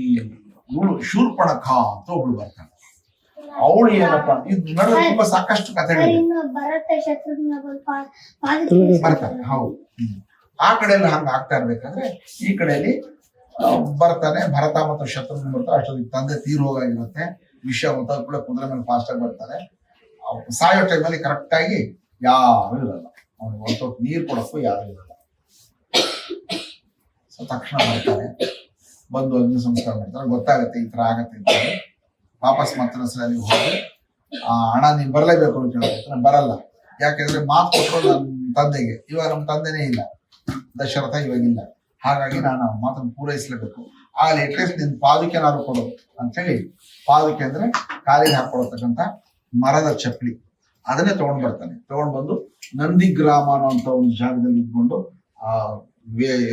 ಶೂರ್ಪಣಖ ಅಂತ ಒಬ್ಳು ಬರ್ತಾಳೆ. ಅವಳು ಏನಪ್ಪಾ, ಇದು ನಡೆದ ತುಂಬಾ ಸಾಕಷ್ಟು ಕಥೆಗಳಿದೆ ಬರ್ತಾರೆ. ಹೌದು, ಆ ಕಡೆಯಲ್ಲಿ ಹಂಗ ಆಗ್ತಾ ಇರ್ಬೇಕಾದ್ರೆ ಈ ಕಡೆಯಲ್ಲಿ ಬರ್ತಾನೆ ಭರತ ಮತ್ತು ಶತ್ರುಘ್ನ ಬರ್ತಾರೆ. ಅಷ್ಟೊಂದು ತಂದೆ ತೀರ್ ಹೋಗಾಗಿರುತ್ತೆ. ವಿಷಯ ಗೊತ್ತಾದ ಕೂಡ ಕುದುರೆ ಮೇಲೆ ಫಾಸ್ಟ್ ಆಗಿ ಬರ್ತಾರೆ. ಸಾಯೋ ಟೈಮಲ್ಲಿ ಕರೆಕ್ಟ್ ಆಗಿ ಯಾರು ಇರಲ್ಲ, ಅವ್ನಿಗೆ ಒಂದು ಸ್ವಲ್ಪ ನೀರು ಕೊಡಕ್ಕೂ ಯಾರು ಇರಲ್ಲ. ಸೊ ತಕ್ಷಣ ಬರ್ತಾರೆ, ಬಂದು ಅಗ್ನಿ ಸಂಸ್ಕಾರ ಮಾಡ್ತಾರೆ. ಗೊತ್ತಾಗತ್ತೆ ಈ ತರ ಆಗತ್ತೆ ಅಂತ. ವಾಪಸ್ ಮತ್ತೆ ಸರಿ ಹೋಗಿ ಹಣ ನೀನ್ ಬರ್ಲೇಬೇಕು ಅಂತ ಹೇಳ್ತಾರೆ. ಬರಲ್ಲ, ಯಾಕೆಂದ್ರೆ ಮಾತು ಕೊಟ್ಟರು ನನ್ನ ತಂದೆಗೆ. ಇವಾಗ ನಮ್ಮ ತಂದೆನೇ ಇಲ್ಲ, ದಶರಥ ಇವಾಗಿಲ್ಲ, ಹಾಗಾಗಿ ನಾನು ಮಾತನ್ನು ಪೂರೈಸಲೇಬೇಕು. ಆಗಲಿ ಅಟ್ಲೀಸ್ಟ್ ನಿನ್ ಪಾದುಕೆ ನಾನು ಕೊಡು ಅಂತೇಳಿ, ಪಾದುಕೆ ಅಂದ್ರೆ ಕಾಲಿಗೆ ಹಾಕೊಳ್ತಕ್ಕಂಥ ಮರದ ಚಪ್ಪಲಿ, ಅದನ್ನೇ ತಗೊಂಡ್ ಬರ್ತಾನೆ. ತಗೊಂಡ್ ಬಂದು ನಂದಿಗ್ರಾಮ ಅನ್ನೋಂಥ ಒಂದು ಜಾಗದಲ್ಲಿ ಇದ್ಕೊಂಡು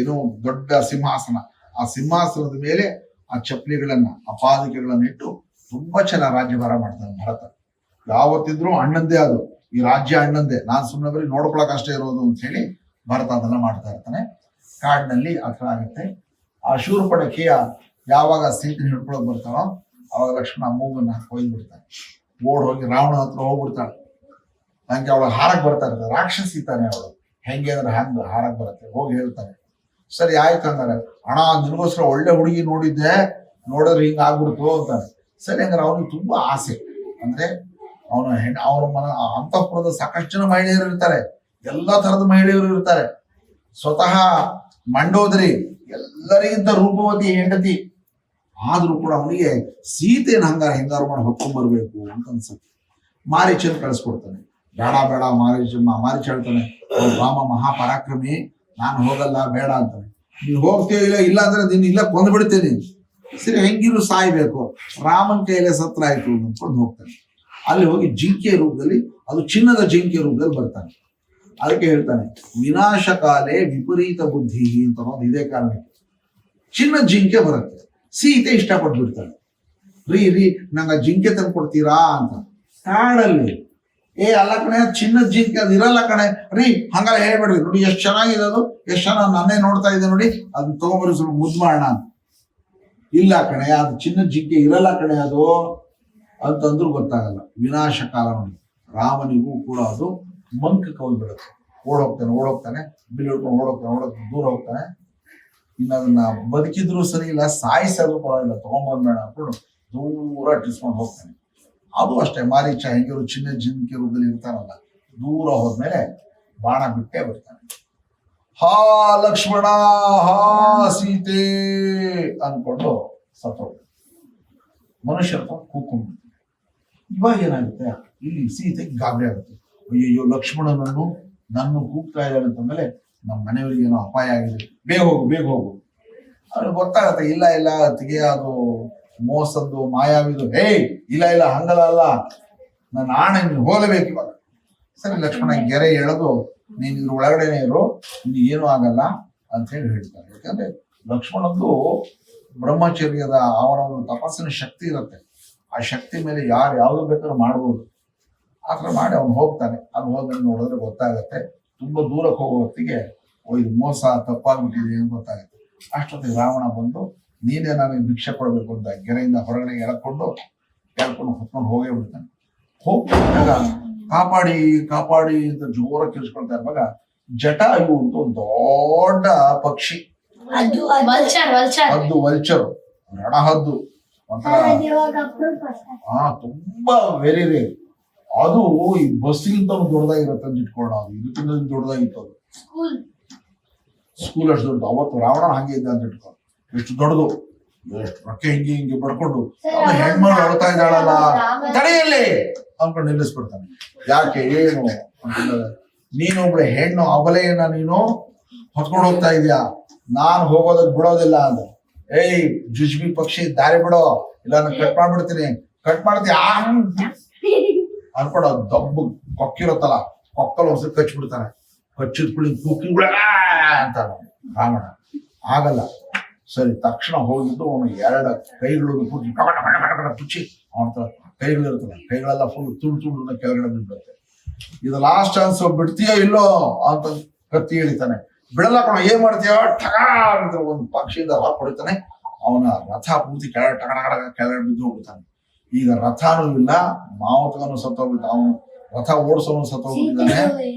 ಏನೋ ದೊಡ್ಡ ಸಿಂಹಾಸನ, ಆ ಸಿಂಹಾಸನದ ಮೇಲೆ ಆ ಚಪ್ಪಲಿಗಳನ್ನ, ಆ ಪಾದುಕೆಗಳನ್ನ ಇಟ್ಟು ತುಂಬಾ ಚೆನ್ನಾಗಿ ರಾಜ್ಯಭಾರ ಮಾಡ್ತಾನೆ ಭರತ. ಯಾವತ್ತಿದ್ರು ಅಣ್ಣಂದೇ ಅದು, ಈ ರಾಜ್ಯ ಅಣ್ಣಂದೇ, ನಾನ್ ಸುಮ್ಮನೆ ಬರೀ ನೋಡ್ಕೊಳಕ್ ಅಷ್ಟೇ ಇರೋದು ಅಂತ ಹೇಳಿ ಭರತ ಅದನ್ನ ಮಾಡ್ತಾ ಇರ್ತಾನೆ. ಕಾಡಿನಲ್ಲಿ ಹತ್ರ ಆಗುತ್ತೆ. ಆ ಶೂರ್ಪಣಖಿಯ ಯಾವಾಗ ಸೀತೆ ಹಿಡ್ಕೊಳಕ್ ಬರ್ತಾಳೋ ಅವಾಗ ಲಕ್ಷ್ಮಣ ಮೂಗನ್ನ ಕೊಯ್ದ್ಬಿಡ್ತಾನೆ. ಓಡ್ ಹೋಗಿ ರಾವಣ ಹತ್ರ ಹೋಗ್ಬಿಡ್ತಾಳೆ. ಹಂಗೆ ಅವಳು ಹಾರಕ್ ಬರ್ತಾ ಇರ್ತಾರೆ. ರಾಕ್ಷಸಿ ತಾನೆ ಅವಳು, ಹೆಂಗೆ ಅಂದ್ರೆ ಹಂಗ ಹಾರಕ್ ಬರುತ್ತೆ. ಹೋಗಿ ಹೇಳ್ತಾನೆ, ಸರಿ ಆಯ್ತು ಹಂಗಾರೆ, ಅಣ್ಣ ನಿನಗೋಸ್ಕರ ಒಳ್ಳೆ ಹುಡುಗಿ ನೋಡಿದ್ದೆ, ನೋಡಿದ್ರೆ ಹಿಂಗ ಆಗ್ಬಿಡ್ತು ಅಂತಾನೆ. ಸರಿ ಹಂಗಾರೆ ಅವನಿಗೆ ತುಂಬಾ ಆಸೆ. ಅಂದ್ರೆ ಅವನ ಮನ ಅಂತಃಪುರದ ಸಾಕಷ್ಟು ಜನ ಮಹಿಳೆಯರು ಇರ್ತಾರೆ, ಎಲ್ಲಾ ತರದ ಮಹಿಳೆಯರು ಇರ್ತಾರೆ. ಸ್ವತಃ ಮಂಡೋದರಿ ಎಲ್ಲರಿಗಿಂತ ರೂಪವತಿ ಹೆಂಡತಿ. ಆದ್ರೂ ಕೂಡ ಅವನಿಗೆ ಸೀತೆಯನ್ನು ಹಿಂಗಾರು ಮಾಡಿ ಹೊತ್ಕೊಂಡ್ ಬರ್ಬೇಕು ಅಂತ ಅನ್ಸುತ್ತೆ. ಮಾರೀಚನ್ ಕಳಿಸ್ಕೊಡ್ತಾನೆ. ಬೇಡ ಬೇಡ ಮಾರೀಚ ಹೇಳ್ತಾನೆ, ರಾಮ ಮಹಾಪರಾಕ್ರಮಿ, ನಾನು ಹೋಗಲ್ಲ ಬೇಡ ಅಂತಾನೆ. ನೀನ್ ಹೋಗ್ತೀಯೋ ಇಲ್ಲ ಅಂದ್ರೆ ನೀನ್ ಇಲ್ಲ ಕೊಂದ್ಬಿಡ್ತೇನೆ. ಸರಿ ಹೆಂಗಿರು ಸಾಯ್ಬೇಕು, ರಾಮನ್ ಕೈಯಲ್ಲೇ ಸತ್ರ ಆಯ್ತು ಅಂದ್ಕೊಂಡು ಹೋಗ್ತಾನೆ. ಅಲ್ಲಿ ಹೋಗಿ ಜಿಂಕೆಯ ರೂಪದಲ್ಲಿ, ಅದು ಚಿನ್ನದ ಜಿಂಕೆಯ ರೂಪದಲ್ಲಿ ಬರ್ತಾನೆ. ಅದಕ್ಕೆ ಹೇಳ್ತಾನೆ, ವಿನಾಶ ಕಾಲೇ ವಿಪರೀತ ಬುದ್ಧಿ ಅಂತ ಅನ್ನೋದು ಇದೇ ಕಾರಣಕ್ಕೆ. ಚಿನ್ನದ ಜಿಂಕೆ ಬರುತ್ತೆ, ಸೀತೆ ಇಷ್ಟಪಟ್ಟು ಬಿಡ್ತಾಳೆ. ರೀ ನಂಗೆ ಜಿಂಕೆ ತಂದು ಕೊಡ್ತೀರಾ ಅಂತ. ಕಾಡಲ್ಲಿ ಅಲ್ಲ ಕಣೆ, ಚಿನ್ನದ ಜಿಂಕೆ ಅದು ಇರಲ್ಲ ಕಣೆ. ರೀ ಹಂಗಾರೆ ಹೇಳ್ಬೇಡ್ರಿ, ನೋಡಿ ಎಷ್ಟು ಚೆನ್ನಾಗಿದೆ ಅದು, ಎಷ್ಟು ಚೆನ್ನಾಗಿ ನನ್ನೇ ನೋಡ್ತಾ ಇದೆ ನೋಡಿ, ಅದನ್ನ ತಗೊಂಬರಿ ಸ್ವಲ್ಪ ಮುದ್ದು ಮಾಡೋಣ ಅಂತ. ಇಲ್ಲ ಕಣೆ, ಅದು ಚಿನ್ನದ ಜಿಂಕೆ ಇರಲ್ಲ ಕಣೆ ಅದು ಅಂತಂದ್ರೂ ಗೊತ್ತಾಗಲ್ಲ. ವಿನಾಶಕಾಲ ನೋಡಿ, ರಾಮನಿಗೂ ಕೂಡ ಅದು ಮಂಕ ಕೌಲ್ ಬಿಡುತ್ತೆ. ಓಡೋಗ್ತಾನೆ ಬಿಲ್ ಹಿಡ್ಕೊಂಡು ಓಡೋಗ್ತಾನೆ ದೂರ ಹೋಗ್ತಾನೆ. ಇನ್ನು ಅದನ್ನ ಬದುಕಿದ್ರು ಸರಿ ಇಲ್ಲ, ಸಾಯಿಸೋದು ಪರವಾಗಿಲ್ಲ, ತಗೊಂಡ್ಬಂದ್ಬೇಡ ಅಂದ್ಕೊಂಡು ದೂರ ಅಟ್ಟಿಸ್ಕೊಂಡು ಹೋಗ್ತಾನೆ. ಅದು ಅಷ್ಟೇ, ಮಾರೀಚ ಹೆಂಗಿರು ಚಿನ್ನ ಜಿಂಕೆ ರೂಪದಲ್ಲಿ ಇರ್ತಾನಲ್ಲ, ದೂರ ಹೋದ್ಮೇಲೆ ಬಾಣ ಬಿಟ್ಟೆ ಬರ್ತಾನೆ. ಹಾ ಲಕ್ಷ್ಮಣ, ಹಾ ಸೀತೆ ಅನ್ಕೊಂಡು ಸತ್ತೋಗ್ತಾನೆ. ಮನುಷ್ಯ ಕೂತ್ಕೊಂಡು ಇವಾಗ ಏನಾಗುತ್ತೆ, ಇಲ್ಲಿ ಸೀತೆ ಗಾಬರಿ ಆಗುತ್ತೆ. ಅಯ್ಯೋ ಲಕ್ಷ್ಮಣನನ್ನು ನನ್ನ ಕೂಗ್ತಾ ಇದ್ದಾಳೆ ಅಂತಂದ್ಮೇಲೆ ನಮ್ಮ ಮನೆಯವರಿಗೆ ಏನೋ ಅಪಾಯ ಆಗಿದೆ, ಬೇಗ ಹೋಗು. ಅವ್ರಿಗೆ ಗೊತ್ತಾಗತ್ತೆ, ಇಲ್ಲ ಅತ್ತಿಗೆ ಅದು ಮೋಸದ್ದು ಮಾಯಾವಿದು. ಇಲ್ಲ ಹಂಗಲ್ಲ ಅಲ್ಲ, ನನ್ನ ಆಣೆ ನೀನು ಹೋಗಲೇಬೇಕು ಇವಾಗ. ಸರಿ ಲಕ್ಷ್ಮಣ ಗೆರೆ ಎಳೆದು ನೀನ್ ಇದ್ರ ಒಳಗಡೆನೆ ಇರು, ಇನ್ನು ಏನೂ ಆಗಲ್ಲ ಅಂತ ಹೇಳ್ತಾರೆ. ಯಾಕಂದ್ರೆ ಲಕ್ಷ್ಮಣದ್ದು ಬ್ರಹ್ಮಚರ್ಯದ ಅವನ ಒಂದು ತಪಸ್ಸಿನ ಶಕ್ತಿ ಇರುತ್ತೆ. ಆ ಶಕ್ತಿ ಮೇಲೆ ಯಾವ್ದು ಬೇಕಾದ್ರೂ ಮಾಡ್ಬೋದು. ಆ ಥರ ಮಾಡಿ ಅವ್ನು ಹೋಗ್ತಾನೆ. ಅಲ್ಲಿ ಹೋದ್ಮೇಲೆ ನೋಡಿದ್ರೆ ಗೊತ್ತಾಗತ್ತೆ, ತುಂಬಾ ದೂರಕ್ಕೆ ಹೋಗೋ ಹೊತ್ತಿಗೆ ಇದು ಮೋಸ ತಪ್ಪಾಗ್ಬಿಟ್ಟಿದೆ ಅಂತ ಗೊತ್ತಾಗುತ್ತೆ. ಅಷ್ಟೊತ್ತಿಗೆ ರಾವಣ ಬಂದು ನೀನೇ ನನಗೆ ಭಿಕ್ಷೆ ಕೊಡಬೇಕು ಅಂತ ಗೆರೆಯಿಂದ ಹೊರಗಡೆ ಎಳ್ಕೊಂಡು ಹೊತ್ಕೊಂಡು ಹೋಗೇ ಬಿಡ್ತಾನೆ. ಹೋಗ್ತಾಗ ಕಾಪಾಡಿ ಅಂತ ಜೋರ ಕಿರ್ಸ್ಕೊಳ್ತಾ ಇರುವಾಗ ಜಟಾಯು ಅಂತ ಒಂದು ದೊಡ್ಡ ಪಕ್ಷಿ, ಹದ್ದು ವಲ್ಚರು, ರಣಹದ್ದು ಒಂಥರ ತುಂಬಾ ವೆರಿ ರೇರ್. ಅದು ಈ ಬಸ್ಸಿಗಿಂತ ದೊಡ್ಡದಾಗಿರುತ್ತೆ ಅಂತ ಇಟ್ಕೊಳ್ಳೋಣ. ಅದು ಇದಕ್ಕಿಂತ ದೊಡ್ಡದಾಗಿತ್ತು. ಅದು ಸ್ಕೂಲ್ ಅಷ್ಟು ದೊಡ್ಡದು. ಅವತ್ತು ರಾವಣ ಹಂಗೆ ಇದ್ದ ಅಂತ ಇಟ್ಕೊಂಡು, ಎಷ್ಟು ದೊಡ್ಡದು, ಎಷ್ಟು ರೊಕ್ಕ ಹಿಂಗೆ ಬಡ್ಕೊಂಡು ಹೆಣ್ಮಗಳು ಅಳ್ತಾ ಇದ್ದಾಳಲ್ಲ ತಡೆಯಲ್ಲಿ ಅನ್ಕೊಂಡು ನಿಲ್ಲಿಸ್ಬಿಡ್ತಾನೆ. ಯಾಕೆ ಏನು ಅಂತಂದ್ರೆ, ನೀನೊಬ್ಳೆ ಹೆಣ್ಣು ಅಬಲೆಯನ್ನ ನೀನು ಹೊತ್ಕೊಂಡು ಹೋಗ್ತಾ ಇದೀಯಾ, ನಾನು ಹೋಗೋದಕ್ಕೆ ಬಿಡೋದಿಲ್ಲ ಅಂತ. ಜುಜ್ಬಿ ಪಕ್ಷಿ ದಾರಿ ಬಿಡೋ, ಇಲ್ಲ ನಾನು ಕಟ್ ಮಾಡ್ಬಿಡ್ತೀನಿ. ಕಟ್ ಮಾಡ್ತೀಯ ಅನ್ಕೊಂಡು ಅದು ದಬ್ಬು ಕೊಕ್ಕಿರುತ್ತಲ್ಲ, ಕೊಕ್ಕಲ್ ಹೊಸರು ಕಚ್ಬಿಡ್ತಾನೆ. ಕಚ್ಚಿದ ಕುಳಿ ಕೂಕಿಗಳ ಅಂತ ರಾವಣ. ಆಗಲ್ಲ. ಸರಿ, ತಕ್ಷಣ ಹೋಗಿದ್ದು ಅವನು ಎರಡು ಕೈಗಳು ತುಚ್ಚಿ ಅವನ ಕೈಗಳಿರುತ್ತಲ್ಲ, ಕೈಗಳೆಲ್ಲ ಫುಲ್ ತುಂಡು ಕೆಳಗಡೆ ಬಿಡ್ಬರುತ್ತೆ. ಇದು ಲಾಸ್ಟ್ ಚಾನ್ಸ್, ಬಿಡ್ತೀಯೋ ಇಲ್ಲೋ ಅಂತ ಕತ್ತಿ ಹೇಳಿತಾನೆ. ಬಿಡಲ್ಲ ಕಣ, ಏನ್ ಮಾಡ್ತೀಯ ಠಗಾ ಅಂತ ಒಂದು ಪಕ್ಷಿಯಿಂದ ರಾಕ್ ಹೊಡಿತಾನೆ. ಅವನ ರಥ ಪೂರ್ತಿ ಕೆಳಗಡೆ ಬಿದ್ದು ಹೋಗ್ಬಿಡ್ತಾನೆ. ಈಗ ರಥನೂ ಇಲ್ಲ, ಮಾವತಗನು ಸತ್ತೋಗ್ಬಿಟ್ಟ, ಅವನು ರಥ ಓಡಿಸೋನು ಸತ್ತೋಗ್ಬಿಟ್ಟಿದ್ದಾನೆ,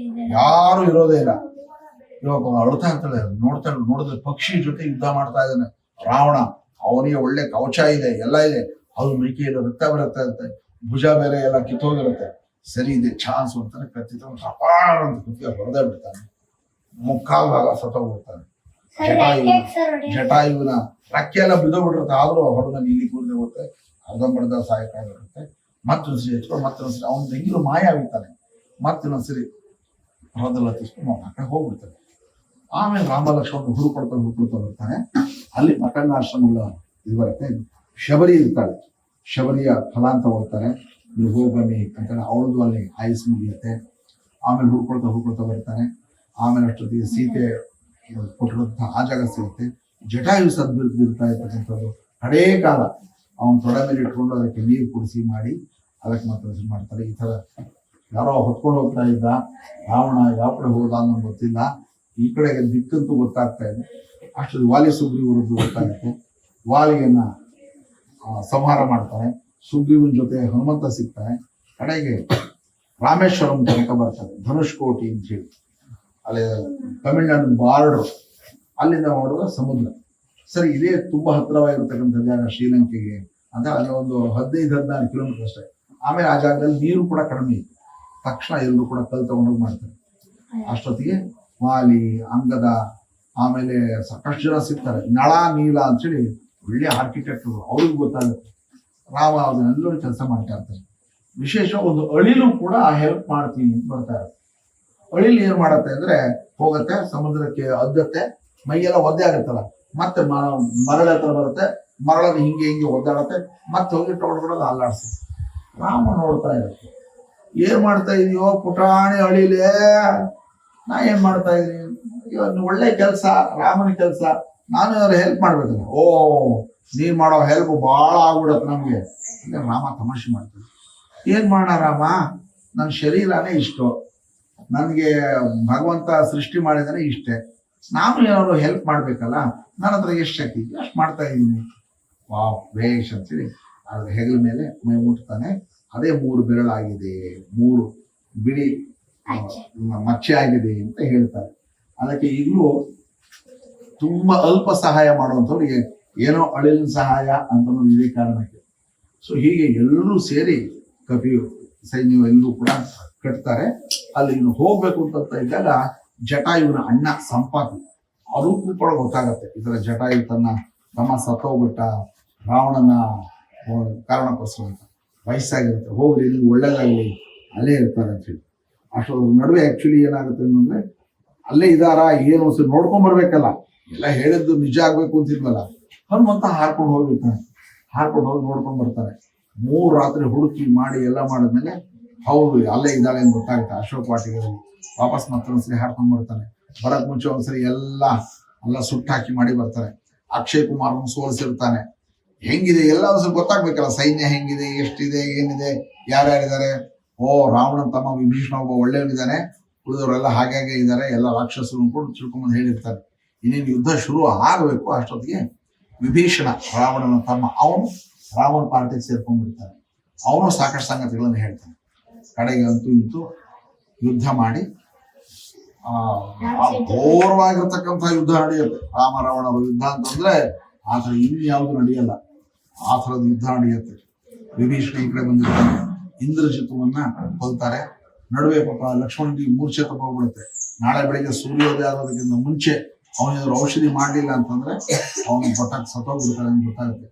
ಯಾರು ಇರೋದೇ ಇಲ್ಲ. ಇವಾಗ ಅಳ್ತಾ ಇರ್ತಾಳೆ, ನೋಡಿದ್ರೆ ಪಕ್ಷಿ ಜೊತೆ ಯುದ್ಧ ಮಾಡ್ತಾ ಇದ್ದಾನೆ ರಾವಣ. ಅವನಿಗೆ ಒಳ್ಳೆ ಕವಚ ಇದೆ, ಎಲ್ಲ ಇದೆ. ಅದು ಮೈಕೆಯಲ್ಲಿ ರಕ್ತ ಬರುತ್ತೆ ಇರುತ್ತೆ, ಭುಜ ಬೇರೆ ಎಲ್ಲ ಕಿತ್ತೋಗಿರುತ್ತೆ. ಸರಿ ಇದೆ ಚಾನ್ಸ್ ಅಂತಾನೆ ಕತ್ತಿ ಅಂತ ಹೊರದೇ ಬಿಡ್ತಾನೆ. ಮುಕ್ಕಾಲ್ ಭಾಗ ಸತ್ತೋಗ್ಬಿಡ್ತಾನೆ. ಜಟಾಯುವಿನ ರೆಕ್ಕೆ ಎಲ್ಲ ಬಿದ್ದೋಗ್ಬಿಟ್ಟಿರುತ್ತೆ. ಆದ್ರೂ ಹೊರದ ನೀಲಿ ಕೂರ್ದೆ ಹೋಗುತ್ತೆ, ಅರ್ಧಂಬರ್ಧ ಸಾಯಕಾಗಿರುತ್ತೆ. ಮತ್ತೊಂದ್ಸರಿ ಎತ್ಕೊಂಡು ಮತ್ತೊಂದ್ಸರಿ ಅವನ ಹೆಂಗಿರೋ ಮಾಯ ಆಗಿರ್ತಾನೆ. ಮತ್ತಿನ್ನೊಂದ್ಸರಿ ಹೊರದೆಲ್ಲ ತಿಸ್ಕೊಂಡು ಆ ಕಡೆ ಹೋಗ್ಬಿಡ್ತಾನೆ. ಆಮೇಲೆ ರಾಮ ಲಕ್ಷ್ಮಣ ಹುಡುಕೊಡ್ತಾ ಬರ್ತಾನೆ. ಅಲ್ಲಿ ಮಠನಾಶ್ರಮಗಳ ಇದು ಬರುತ್ತೆ. ಶಬರಿ ಇರ್ತಾಳೆ, ಶಬರಿಯ ಫಲ ಅಂತ ಹೋಗ್ತಾರೆ. ನೀವು ಹೋಗಿ ಬನ್ನಿ ಅಂತಾನೆ. ಅವಳದು ಅಲ್ಲಿ ಆಯುಸ್ ಮುಗಿಯುತ್ತೆ. ಆಮೇಲೆ ಹುಡ್ಕೊಳ್ತಾ ಬರ್ತಾನೆ. ಆಮೇಲೆ ಅಷ್ಟೊತ್ತಿಗೆ ಸೀತೆ ಕೊಟ್ಟಿರುವಂತಹ ಆ ಜಾಗ ಸಿಗುತ್ತೆ. ಜಟಾಯು ಸದ್ಬಿರ್ತಾ ಇರ್ತಕ್ಕಂಥದ್ದು ಹಳೇ ಕಾಲ. ಅವನ ತೊಡೆ ಮೇಲೆ ಇಟ್ಕೊಂಡು ಅದಕ್ಕೆ ನೀರು ಕುಡಿಸಿ ಮಾಡಿ ಅದಕ್ಕೆ ಮಾತ್ರ ಮಾಡ್ತಾರೆ. ಈ ಥರ ಯಾರೋ ಹೊತ್ಕೊಂಡು ಹೋಗ್ತಾ ಇದ್ದ ರಾವಣ ಯಾವ ಕಡೆ ಹೋದ ಅನ್ನೋ ಗೊತ್ತಿಲ್ಲ. ಈ ಕಡೆಗೆ ದಿಕ್ಕಂತೂ ಗೊತ್ತಾಗ್ತಾ ಇದೆ. ಅಷ್ಟೊಂದು ವಾಲಿ ಸುಗ್ರೀವರದ್ದು ಗೊತ್ತಾಗುತ್ತೆ. ವಾಲಿಯನ್ನ ಸಂಹಾರ ಮಾಡ್ತಾನೆ. ಸುಗ್ರೀವನ ಜೊತೆ ಹನುಮಂತ ಸಿಗ್ತಾನೆ. ಕಡೆಗೆ ರಾಮೇಶ್ವರಂ ತನಕ ಬರ್ತಾರೆ, ಧನುಷ್ಕೋಟಿ ಅಂತ ಹೇಳಿ. ಅಲ್ಲಿ ತಮಿಳ್ನಾಡು ಬಾರ್ಡರ್, ಅಲ್ಲಿಂದ ನೋಡಿದ್ರೆ ಸಮುದ್ರ. ಸರಿ, ಇದೇ ತುಂಬಾ ಹತ್ತಿರವಾಗಿರ್ತಕ್ಕಂಥ ಜಾಗ ಶ್ರೀಲಂಕೆಗೆ ಅಂತ. ಅಲ್ಲಿ ಒಂದು 15-16 ಕಿಲೋಮೀಟರ್ ಅಷ್ಟೇ. ಆಮೇಲೆ ಆ ಜಾಗದಲ್ಲಿ ನೀರು ಕೂಡ ಕಡಿಮೆ ಇತ್ತು. ತಕ್ಷಣ ಎಲ್ಲರೂ ಕೂಡ ಕಲ್ ತಗೊಂಡೋಗಿ ಮಾಡ್ತಾರೆ. ಅಷ್ಟೊತ್ತಿಗೆ ವಾಲಿ, ಅಂಗದ, ಆಮೇಲೆ ಸಾಕಷ್ಟು ಜನ ಸಿಗ್ತಾರೆ. ನಳ, ನೀಲ ಅಂತೇಳಿ ಒಳ್ಳೆ ಆರ್ಕಿಟೆಕ್ಟ್, ಅವ್ರಿಗೆ ಗೊತ್ತಾಗುತ್ತೆ. ರಾಮ ಅದನ್ನೆಲ್ಲರೂ ಕೆಲಸ ಮಾಡ್ತಾ ಇರ್ತಾರೆ. ವಿಶೇಷ ಒಂದು ಅಳಿಲು ಕೂಡ ಹೆಲ್ಪ್ ಮಾಡ್ತೀನಿ ಅಂತ ಬರ್ತಾ ಇರುತ್ತೆ. ಅಳಿಲು ಏನ್ ಮಾಡತ್ತೆ ಅಂದ್ರೆ, ಹೋಗತ್ತೆ ಸಮುದ್ರಕ್ಕೆ ಅದ್ದತ್ತೆ, ಮೈಯೆಲ್ಲ ಒದ್ದೆ ಆಗತ್ತಲ್ಲ, ಮತ್ತೆ ಮರಳ ಹತ್ರ ಬರುತ್ತೆ, ಮರಳನ್ನು ಹಿಂಗೆ ಒದ್ದಾಡತ್ತೆ, ಮತ್ತೆ ಹೋಗಿ ತೊಗೊಂಡ್ಬಿಡೋದು ಅಲ್ಲಾಡ್ಸಿ. ರಾಮ ನೋಡ್ತಾ ಇರುತ್ತೆ. ಏನ್ ಮಾಡ್ತಾ ಇದೀಯೋ ಪುಟಾಣಿ ಅಳಿಲೇ, ನಾ ಏನ್ ಮಾಡ್ತಾ ಇದೀನಿ, ಒಳ್ಳೆ ಕೆಲಸ, ರಾಮನ ಕೆಲಸ, ನಾನು ಹೆಲ್ಪ್ ಮಾಡ್ಬೇಕಲ್ಲ. ಓ ನೀನ್ ಮಾಡೋ ಹೆಲ್ಪ್ ಭಾಳ ಆಗ್ಬಿಡತ್ತೆ ನಮ್ಗೆ ಅಂದ್ರೆ ರಾಮ ತಮಾಷೆ ಮಾಡ್ತಾನೆ. ಏನ್ ಮಾಡೋಣ ರಾಮ, ನನ್ನ ಶರೀರನೇ ಇಷ್ಟು, ನನಗೆ ಭಗವಂತ ಸೃಷ್ಟಿ ಮಾಡಿದಾನೆ ಇಷ್ಟೇ, ನಾನು ಏನಾದ್ರು ಹೆಲ್ಪ್ ಮಾಡ್ಬೇಕಲ್ಲ, ನನ್ನ ಹತ್ರ ಎಷ್ಟು ಶಕ್ತಿ ಅಷ್ಟು ಮಾಡ್ತಾ ಇದ್ದೀನಿ. ವಾವ್ ವೇಷ್ ಅಂತೇಳಿ ಅದ್ರ ಹೆಗಲ ಮೇಲೆ ಮೈ ಮುಟ್ತಾನೆ. ಅದೇ 3 ಬೆರಳಾಗಿದೆ, 3 ಬಿಳಿ ಮಚ್ಚೆ ಆಗಿದೆ ಅಂತ ಹೇಳ್ತಾರೆ. ಅದಕ್ಕೆ ಈಗಲೂ ತುಂಬಾ ಅಲ್ಪ ಸಹಾಯ ಮಾಡುವಂಥವ್ರಿಗೆ ಏನೋ ಅಳಿಲಿನ ಸಹಾಯ ಅಂತ ಇದೇ ಕಾರಣಕ್ಕೆ. ಸೊ ಹೀಗೆ ಎಲ್ಲರೂ ಸೇರಿ ಕಪಿಯು ಸೈನ್ಯ ಎಲ್ಲರೂ ಕೂಡ ಕಟ್ತಾರೆ. ಅಲ್ಲಿ ಇನ್ನು ಹೋಗ್ಬೇಕು ಅಂತ ಇದ್ದಾಗ ಜಟಾಯುವಿನ ಅಣ್ಣ ಸಂಪಾತಿ ಅವ್ರಿಗೂ ಕೂಡ ಗೊತ್ತಾಗತ್ತೆ ಈ ತರ ಜಟಾಯು ತಮ್ಮ ಸತ್ತೋಗ್ಬಿಟ್ಟ, ರಾವಣನ ಕಾರಣಕ್ಕೋಸ್ಕರ ಅಂತ, ವಯಸ್ಸಾಗಿರುತ್ತೆ, ಹೋಗ್ಲಿ ಇಲ್ಲಿ ಒಳ್ಳೇದಾಗ್ಲಿ ಅಲ್ಲೇ ಇರ್ತಾರೆ ಅಂತ ಹೇಳಿ. ಅಷ್ಟೊಂದು ನಡುವೆ ಆಕ್ಚುಲಿ ಏನಾಗುತ್ತೆ ಅಂತಂದ್ರೆ ಅಲ್ಲೇ ಇದಾರ ಏನು ಒಂದ್ಸರಿ ನೋಡ್ಕೊಂಡ್ ಬರ್ಬೇಕಲ್ಲ, ಎಲ್ಲ ಹೇಳಿದ್ದು ನಿಜ ಆಗ್ಬೇಕು ಅಂತಿದ್ವಲ್ಲ, ಹನುಮಂತ ಹಾರ್ಕೊಂಡು ಹೋಗ್ಬಿಡ್ತಾನೆ. ಹಾರ್ಕೊಂಡು ಹೋಗಿ ನೋಡ್ಕೊಂಡ್ ಬರ್ತಾರೆ. 3 ರಾತ್ರಿ ಹುಡುಕಿ ಮಾಡಿ ಎಲ್ಲ ಮಾಡಿದ್ಮೇಲೆ ಹೌದು ಅಲ್ಲೇ ಇದ್ದಾಳೆ ಅಂತ ಗೊತ್ತಾಗುತ್ತೆ. ಅಶೋಕ್ ವಾಟಿಕೆಯಲ್ಲಿ ವಾಪಸ್ ಮತ್ತೊಂದ್ಸರಿ ಹಾರ್ಕೊಂಡ್ ಬರ್ತಾನೆ. ಬರಕ್ ಮುಂಚೆ ಒಂದ್ಸರಿ ಎಲ್ಲ ಸುಟ್ಟಾಕಿ ಮಾಡಿ ಬರ್ತಾರೆ. ಅಕ್ಷಯ್ ಕುಮಾರ್ನ ಸೋಲಿಸಿರ್ತಾನೆ. ಹೆಂಗಿದೆ ಎಲ್ಲ ಒಂದ್ಸರಿ ಗೊತ್ತಾಗ್ಬೇಕಲ್ಲ, ಸೈನ್ಯ ಹೆಂಗಿದೆ, ಎಷ್ಟಿದೆ, ಏನಿದೆ, ಯಾರ್ಯಾರಿದ್ದಾರೆ. ಓ ರಾವಣನ್ ತಮ್ಮ ವಿಭೀಷಣ ಒಬ್ಬ ಒಳ್ಳೆಯವನಿದ್ದಾನೆ, ಉಳಿದವರೆಲ್ಲ ಹಾಗೆ ಇದ್ದಾರೆ, ಎಲ್ಲ ರಾಕ್ಷಸರು ಕೂಡ ತಿಳ್ಕೊಂಬಂದು ಹೇಳಿರ್ತಾರೆ. ಇನ್ನೇನು ಯುದ್ಧ ಶುರು ಆಗಬೇಕು ಅಷ್ಟೊತ್ತಿಗೆ ವಿಭೀಷಣ ರಾವಣನ ತಮ್ಮ ಅವನು ರಾವಣ ಪಾರ್ಟಿಗೆ ಸೇರ್ಕೊಂಡ್ಬಿಡ್ತಾನೆ. ಅವನು ಸಾಕಷ್ಟು ಸಂಗತಿಗಳನ್ನು ಹೇಳ್ತಾನೆ. ಕಡೆಗೆ ಅಂತೂ ಇಂತೂ ಯುದ್ಧ ಮಾಡಿ ಘೋರವಾಗಿರ್ತಕ್ಕಂಥ ಯುದ್ಧ ನಡೆಯುತ್ತೆ. ರಾಮ ರಾವಣರ ಯುದ್ಧ ಅಂತಂದ್ರೆ ಆ ಥರ ಇನ್ಯಾವುದು ನಡೆಯಲ್ಲ, ಆ ಥರದ ಯುದ್ಧ ನಡೆಯುತ್ತೆ. ವಿಭೀಷಣ ಈ ಕಡೆ ಬಂದಿರ್ತಾನೆ, ಇಂದ್ರಜಿತುವನ್ನ ಕೊಲ್ತಾರೆ. ನಡುವೆ ಪಾಪ ಲಕ್ಷ್ಮಣನಿಗೆ ಮೂರ್ಛೆ ತಗೋಗ್ಬಿಡುತ್ತೆ. ನಾಳೆ ಬೆಳಿಗ್ಗೆ ಸೂರ್ಯೋದಯ ಆಗೋದಕ್ಕಿಂತ ಮುಂಚೆ ಅವನೇನಾದ್ರು ಔಷಧಿ ಮಾಡಲಿಲ್ಲ ಅಂತಂದ್ರೆ ಅವನು ಬೊಟ್ಟಾಗಿ ಸತ್ತೋಗ್ಬಿಡ್ತಾನೆ ಅಂತ ಗೊತ್ತಾಗುತ್ತೆ.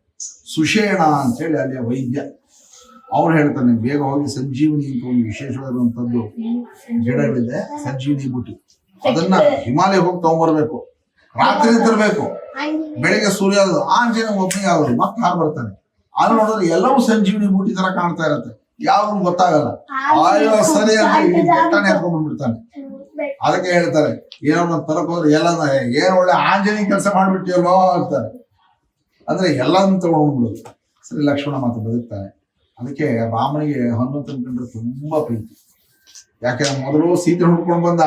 ಸುಷೇಣ ಅಂತೇಳಿ ಅಲ್ಲಿಯ ವೈದ್ಯ ಅವ್ರು ಹೇಳ್ತಾನೆ, ಬೇಗ ಹೋಗಿ ಸಂಜೀವನಿ ಅಂತ ಒಂದು ವಿಶೇಷವಾಗಿರುವಂತದ್ದು ಗಿಡಗಳಿದೆ, ಸಂಜೀವನಿ ಬುಟ್ಟಿ, ಅದನ್ನ ಹಿಮಾಲಯ ಹೋಗಿ ತಗೊಂಡ್ಬರ್ಬೇಕು, ರಾತ್ರಿ ತರಬೇಕು, ಬೆಳಿಗ್ಗೆ ಸೂರ್ಯ ಆಂಜನೇಯ ಒಬ್ಬನಿಗೆ ಆಗೋದು ಮತ್ತೆ ಹಾಗೆ ಬರ್ತಾನೆ. ಅಲ್ಲಿ ನೋಡಿದ್ರೆ ಎಲ್ಲವೂ ಸಂಜೀವನಿ ಬುಟ್ಟಿ ತರ ಕಾಣ್ತಾ ಇರತ್ತೆ, ಯಾವ್ದು ಗೊತ್ತಾಗಲ್ಲ. ಆಯೋ ಸರಿ ಅಂತ ಬೆಟ್ಟನೆ ಎತ್ಕೊಂಡ್ಬಿಡ್ತಾನೆ. ಅದಕ್ಕೆ ಹೇಳ್ತಾರೆ, ಏನೋ ತರಕ್ ಹೋದ್ರೆ ಎಲ್ಲ ಏನ್ ಒಳ್ಳೆ ಆಂಜನೇಯ ಕೆಲಸ ಮಾಡ್ಬಿಟ್ಟಿಯಲ್ವೋ ಅಂತಾರೆ. ಅಂದ್ರೆ ಎಲ್ಲಾನು ತಗೊಂಡ್ಬಿಡೋದು. ಸರಿ ಲಕ್ಷ್ಮಣ ಮಾತ್ರ ಬದುಕ್ತಾನೆ. ಅದಕ್ಕೆ ರಾಮನಿಗೆ ಹನುಮಂತನ ಕಂಡ್ರೆ ತುಂಬಾ ಪ್ರೀತಿ. ಯಾಕೆಂದ್ರೆ ಮೊದಲು ಸೀತೆ ಹುಡ್ಕೊಂಡು ಬಂದ,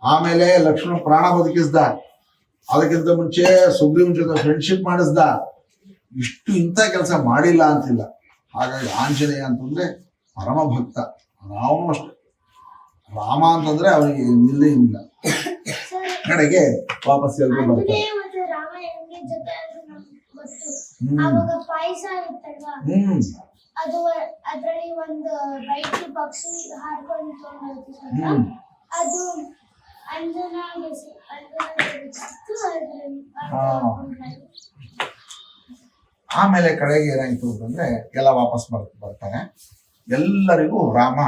ಆಮೇಲೆ ಲಕ್ಷ್ಮಣ ಪ್ರಾಣ ಬದುಕಿಸ್ದ, ಅದಕ್ಕಿಂತ ಮುಂಚೆ ಸುಗ್ರೀವನ್ ಜೊತೆ ಫ್ರೆಂಡ್ಶಿಪ್ ಮಾಡಿಸ್ದ. ಇಷ್ಟು ಇಂಥ ಕೆಲಸ ಮಾಡಿಲ್ಲ ಅಂತಿಲ್ಲ. ಹಾಗಾಗಿ ಆಂಜನೇಯ ಅಂತಂದ್ರೆ ಪರಮ ಭಕ್ತ. ರಾವನು ಅಷ್ಟೆ, ರಾಮ ಅಂತಂದ್ರೆ ಅವನಿಗೆ ನಿಲ್ಲೇ ಇಲ್ಲ. ಕಡೆಗೆ ವಾಪಸ್ ಎಲ್ರು ಬರ್ತಾರೆ. ಪಾಯಸ ಇರುತ್ತಲ್ವಾ, ಅದು ಅದ್ರಲ್ಲಿ ಒಂದು ವೈಟ್ ಪಕ್ಷಿ ಹಾರ್ಕೊಂಡು ಅದು ಆಮೇಲೆ ಕಡೆಗೆ ಏನಾಯ್ತು ಅಂತಂದ್ರೆ ಎಲ್ಲ ವಾಪಸ್ ಬರ್ತಾರೆ. ಎಲ್ಲರಿಗೂ ರಾಮ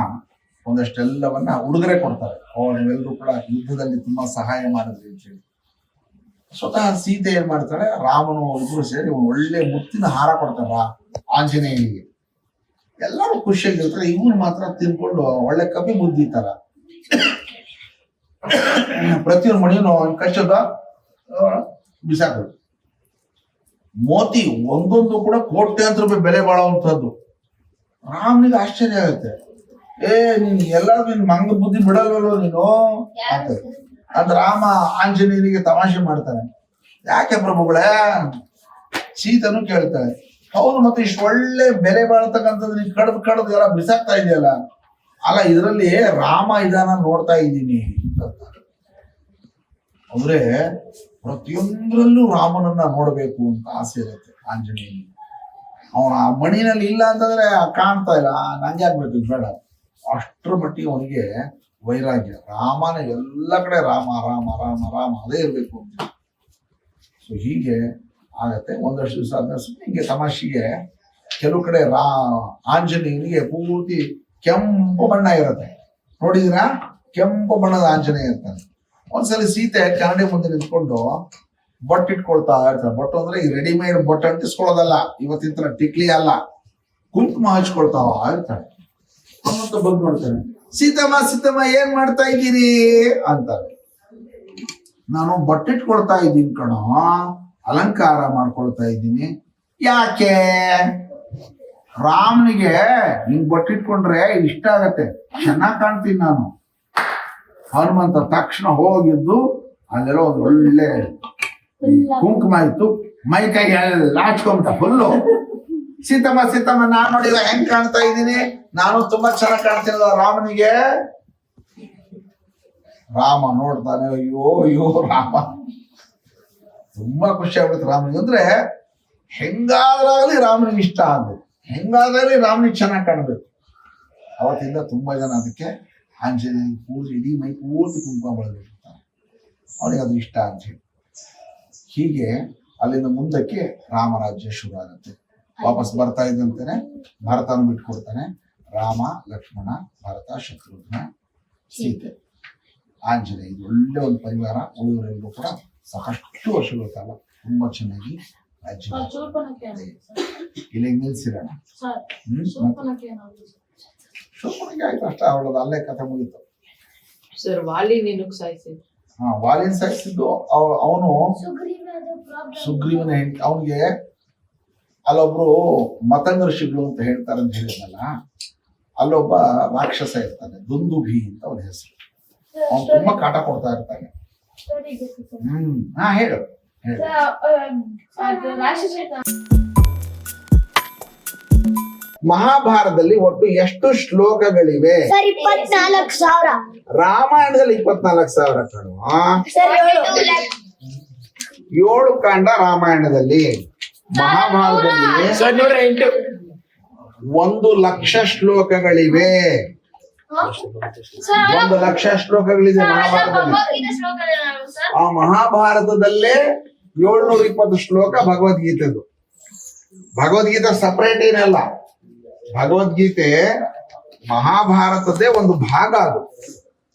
ಒಂದಷ್ಟೆಲ್ಲವನ್ನ ಉಡುಗೊರೆ ಕೊಡ್ತಾರೆ. ನೀವೆಲ್ಲರೂ ಕೂಡ ಯುದ್ಧದಲ್ಲಿ ತುಂಬಾ ಸಹಾಯ ಮಾಡಿದ್ರಿ ಅಂತ ಹೇಳಿ. ಸ್ವತಃ ಸೀತೆ ಏನ್ ಮಾಡ್ತಾಳೆ, ರಾಮನು ಇಬ್ರು ಸೇರಿ ಒಳ್ಳೆ ಮುತ್ತಿನ ಹಾರ ಕೊಡ್ತಾರ ಆಂಜನೇಯನಿಗೆ. ಎಲ್ಲರೂ ಖುಷಿಯಾಗಿರ್ತಾರೆ. ಇವನು ಮಾತ್ರ ತಿನ್ಕೊಂಡು ಒಳ್ಳೆ ಕಪಿ ಬುದ್ಧಿ ತರ ಪ್ರತಿಯೊಂದು ಮಣಿಯನ್ನು ಕಚ್ಚದ ಬಿಸಾಕೋದು. ಮೋತಿ ಒಂದೊಂದು ಕೂಡ ಕೋಟ್ಯಾಂತರ ರೂಪಾಯಿ ಬೆಲೆ ಬಾಳುವಂತದ್ದು. ರಾಮನಿಗೆ ಆಶ್ಚರ್ಯ ಆಗುತ್ತೆ. ನೀನ್ ಎಲ್ಲಾರು ನಿನ್ ಮಂಗ ಬುದ್ಧಿ ಬಿಡಲ್ವಲ್ಲೋ ನೀನು ಅಂತ. ಅದ್ ರಾಮ ಆಂಜನೇಯನಿಗೆ ತಮಾಷೆ ಮಾಡ್ತಾನೆ. ಯಾಕೆ ಪ್ರಭುಗಳೇ, ಸೀತನು ಕೇಳ್ತಾಳೆ, ಹೌದು ಮತ್ತೆ ಇಷ್ಟು ಒಳ್ಳೆ ಬೆಲೆ ಬಾಳ್ತಕ್ಕಂಥದ್ದು ನೀನ್ ಕಡ್ದು ಎಲ್ಲ ಬಿಸಾಕ್ತಾ ಇದೆಯಲ್ಲ, ಅಲ್ಲ ಇದರಲ್ಲಿ ರಾಮ ಇದಾನ ನೋಡ್ತಾ ಇದ್ದೀನಿ ಅಂದ್ರೆ ಪ್ರತಿಯೊಂದರಲ್ಲೂ ರಾಮನನ್ನ ನೋಡ್ಬೇಕು ಅಂತ ಆಸೆ ಇರುತ್ತೆ ಆಂಜನೇಯನಿಗೆ. ಅವನ ಆ ಮಣಿನಲ್ಲಿ ಇಲ್ಲ ಅಂತಂದ್ರೆ ಕಾಣ್ತಾ ಇಲ್ಲ, ನಂಗೆ ಆಗ್ಬೇಕು ಬೇಡ, ಅಷ್ಟರ ಮಟ್ಟಿಗೆ ಅವನಿಗೆ ವೈರಾಗ್ಯ. ರಾಮನ ಎಲ್ಲ ಕಡೆ ರಾಮ ರಾಮ ರಾಮ ರಾಮ ಅದೇ ಇರ್ಬೇಕು ಅಂತ. ಸೊ ಹೀಗೆ ಆಗತ್ತೆ. ಒಂದಷ್ಟು ದಿವಸ ಆದ್ಮೇಲೆ ಹೀಗೆ ತಮಾಷೆಗೆ ಕೆಲವು ಕಡೆ ಆಂಜನೇಯನಿಗೆ ಪೂರ್ತಿ ಕೆಂಪು ಬಣ್ಣ ಇರುತ್ತೆ. ನೋಡಿದಿರಾ, ಕೆಂಪು ಬಣ್ಣದ ಆಂಜನೇಯ ಇರ್ತಾನೆ. ಒಂದ್ಸಲ ಸೀತೆ ಕನ್ನಡಿ ಮುಂದೆ ನಿಂತ್ಕೊಂಡು ಬೊಟ್ಟು ಇಟ್ಕೊಳ್ತಾ ಇರ್ತಾರೆ. ಬೊಟ್ಟು ಅಂದ್ರೆ ಈ ರೆಡಿಮೇಡ್ ಬೊಟ್ಟು ಅಂಟಿಸ್ಕೊಳ್ಳೋದಲ್ಲ, ಇವತ್ತಿನ ತರ ಟಿಕ್ಲಿ ಅಲ್ಲ, ಕುಂಕುಮ ಹಚ್ಕೊಳ್ತಾವ ಇರ್ತಾಳೆ. ಹನುಮಂತ ಬಂದು ನೋಡ್ತಾನೆ, ಸೀತಮ್ಮ ಏನ್ ಮಾಡ್ತಾ ಇದ್ದೀರಿ ಅಂತಾರೆ. ನಾನು ಬೊಟ್ಟಿಟ್ಕೊಳ್ತಾ ಇದ್ದೀನಿ ಕಣೋ ಅಲಂಕಾರ ಮಾಡ್ಕೊಳ್ತಾ ಇದ್ದೀನಿ. ಯಾಕೆ? ರಾಮನಿಗೆ ಹಿಂಗ್ ಬಟ್ಟಿಟ್ಕೊಂಡ್ರೆ ಇಷ್ಟ ಆಗತ್ತೆ, ಚೆನ್ನಾಗ್ ಕಾಣ್ತೀನಿ ನಾನು. ಹನುಮಂತ ತಕ್ಷಣ ಹೋಗಿದ್ದು ಅಲ್ಲೆಲ್ಲ ಒಂದು ಒಳ್ಳೆ ಕುಂಕುಮ ಇತ್ತು, ಮೈ ಕೈ ಲಾಚ್ಕೊಂಬಿಟ್ಟ ಫುಲ್ಲು. ಸೀತಮ್ಮ ಸೀತಮ್ಮ ನಾನ್ ನೋಡಿದ ಹೆಂಗ್ ಕಾಣ್ತಾ ಇದ್ದೀನಿ, ನಾನು ತುಂಬಾ ಚೆನ್ನಾಗ್ ಕಾಣ್ತೀನಲ್ಲ ರಾಮನಿಗೆ. ರಾಮ ನೋಡ್ತಾನೆ, ಅಯ್ಯೋ ಅಯ್ಯೋ ರಾಮ. ತುಂಬಾ ಖುಷಿ ಆಗ್ಬಿಡುತ್ತೆ ರಾಮನಿಗೆ. ಅಂದ್ರೆ ಹೆಂಗಾದ್ರಾಗ್ಲಿ ರಾಮನಿಗೆ ಇಷ್ಟ ಆಗ್ಬೇಕು, ಹೆಂಗಾದ್ರಾಗ್ಲಿ ರಾಮನಿಗೆ ಚೆನ್ನಾಗಿ ಕಾಣ್ಬೇಕು. ಅವತ್ತಿಂದ ತುಂಬಾ ಜನ ಅದಕ್ಕೆ ಆಂಜನೇಯ ಪೂಜೆ ಇಡೀ ಮೈ ಪೂರ್ತಿ ಕುಂಕುಮ ಬಳದಿರ್ತಾರೆ, ಅವನಿಗೆ ಅದು ಇಷ್ಟ ಅಂತ ಹೇಳಿ. ಹೀಗೆ ಅಲ್ಲಿಂದ ಮುಂದಕ್ಕೆ ರಾಮರಾಜ್ಯ ಶುರು ಆಗುತ್ತೆ. ವಾಪಸ್ ಬರ್ತಾ ಇದ್ದಂತೆನೆ ಭರತನ ಬಿಟ್ಕೊಡ್ತಾನೆ. ರಾಮ, ಲಕ್ಷ್ಮಣ, ಭರತ, ಶತ್ರುಘ್ನ, ಸೀತೆ, ಆಂಜನೇಯ, ಇದು ಒಳ್ಳೆ ಒಂದು ಪರಿವಾರ. ಉಳಿದವರೆಲ್ಲರೂ ಕೂಡ ಸಾಕಷ್ಟು ವರ್ಷಗಳ ಕಾಲ ತುಂಬಾ ಚೆನ್ನಾಗಿ ರಾಜ್ಯ ಇಲ್ಲಿ ನಿಲ್ಸಿರೋಣ. ಶೂರ್ಪಣಖಿ ಆಯ್ತು ಅಷ್ಟ, ಅವಳದು ಅಲ್ಲೇ ಕಥೆ ಮುಗಿತು. ಸರ್ ವಾಲಿ ನಿನಗ್ ಸಾಯಿಸಿದ್ರು. ಹಾ, ವಾಲಿನ ಸಾಯಿಸಿದ್ದು ಅವನು ಸುಗ್ರೀವನ ಹೆಂಡತಿ. ಅವನಿಗೆ ಅಲ್ಲೊಬ್ರು ಮತಂಗ ಋಷಿಗಳು ಅಂತ ಹೇಳ್ತಾರೆ ಅಂತ ಹೇಳಿದ್ನಲ್ಲ, ಅಲ್ಲೊಬ್ಬ ರಾಕ್ಷಸ ಇರ್ತಾನೆ, ದುಂದುಭಿ ಅಂತ ಅವನ ಹೆಸರು. ಅವನು ತುಂಬಾ ಕಾಟ ಕೊಡ್ತಾ ಇರ್ತಾನೆ. ಹಾ ಹೇಳು ಹೇಳು. ಮಹಾಭಾರತದಲ್ಲಿ ಒಟ್ಟು ಎಷ್ಟು ಶ್ಲೋಕಗಳಿವೆ? 24,000. ರಾಮಾಯಣದಲ್ಲಿ 24,000 ಕಣು. 7 ಕಾಂಡ ರಾಮಾಯಣದಲ್ಲಿ. ಮಹಾಭಾರತದಲ್ಲಿ 1,00,000 ಶ್ಲೋಕಗಳಿವೆ. 1,00,000 ಶ್ಲೋಕಗಳಿದೆ ಮಹಾಭಾರತದಲ್ಲಿ. ಆ ಮಹಾಭಾರತದಲ್ಲೇ 720 ಶ್ಲೋಕ ಭಗವದ್ಗೀತೆದು. ಭಗವದ್ಗೀತೆ ಸಪರೇಟ್ ಏನಲ್ಲ, ಭಗವದ್ಗೀತೆ ಮಹಾಭಾರತದೇ ಒಂದು ಭಾಗ ಅದು,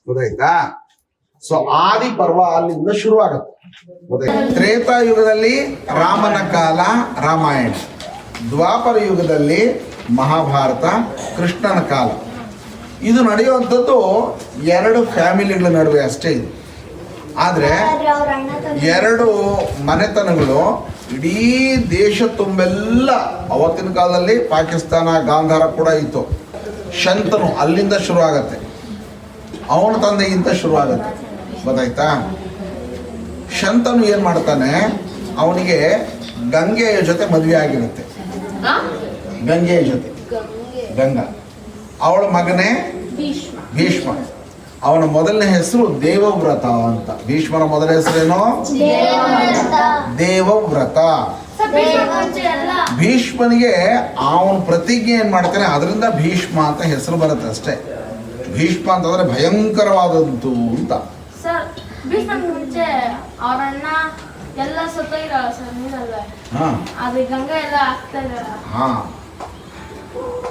ಗೊತ್ತಾಯ್ತಾ? ಸೊ ಆದಿ ಪರ್ವ ಅಲ್ಲಿಂದ ಶುರು ಆಗುತ್ತೆ, ಗೊತ್ತಾಯ್ತಾ? ತ್ರೇತಾಯುಗದಲ್ಲಿ ರಾಮನ ಕಾಲ ರಾಮಾಯಣ, ದ್ವಾಪರ ಯುಗದಲ್ಲಿ ಮಹಾಭಾರತ, ಕೃಷ್ಣನ ಕಾಲ. ಇದು ನಡೆಯುವಂಥದ್ದು 2 ಫ್ಯಾಮಿಲಿಗಳ ನಡುವೆ ಅಷ್ಟೇ ಇದು. ಆದ್ರೆ 2 ಮನೆತನಗಳು ಇಡೀ ದೇಶ ತುಂಬೆಲ್ಲ. ಅವತ್ತಿನ ಕಾಲದಲ್ಲಿ ಪಾಕಿಸ್ತಾನ, ಗಾಂಧಾರ ಕೂಡ ಇತ್ತು. ಶಂತನು ಅಲ್ಲಿಂದ ಶುರು ಆಗತ್ತೆ, ಅವನ ತಂದೆಗಿಂತ ಶುರು ಆಗತ್ತೆ, ಗೊತ್ತಾಯ್ತಾ? ಶಂತನು ಏನ್ ಮಾಡ್ತಾನೆ, ಅವನಿಗೆ ಗಂಗೆಯ ಜೊತೆ ಮದುವೆ ಆಗಿರುತ್ತೆ. ಗಂಗೆಯ ಜೊತೆ, ಗಂಗಾ ಅವಳ ಮಗನೇ ಭೀಷ್ಮ. ಅವನ ಮೊದಲನೇ ಹೆಸರು ದೇವವ್ರತ ಅಂತ. ಭೀಷ್ಮನ ಮೊದಲ ಹೆಸರೇನು? ದೇವವ್ರತ. ಭೀಷ್ಮನಿಗೆ ಅವನ ಪ್ರತಿಜ್ಞೆ ಏನ್ ಮಾಡ್ತಾನೆ, ಅದರಿಂದ ಭೀಷ್ಮ ಅಂತ ಹೆಸರು ಬರುತ್ತೆ ಅಷ್ಟೇ. ಭೀಷ್ಮ ಅಂತಂದ್ರೆ ಭಯಂಕರವಾದಂತು ಅಂತ.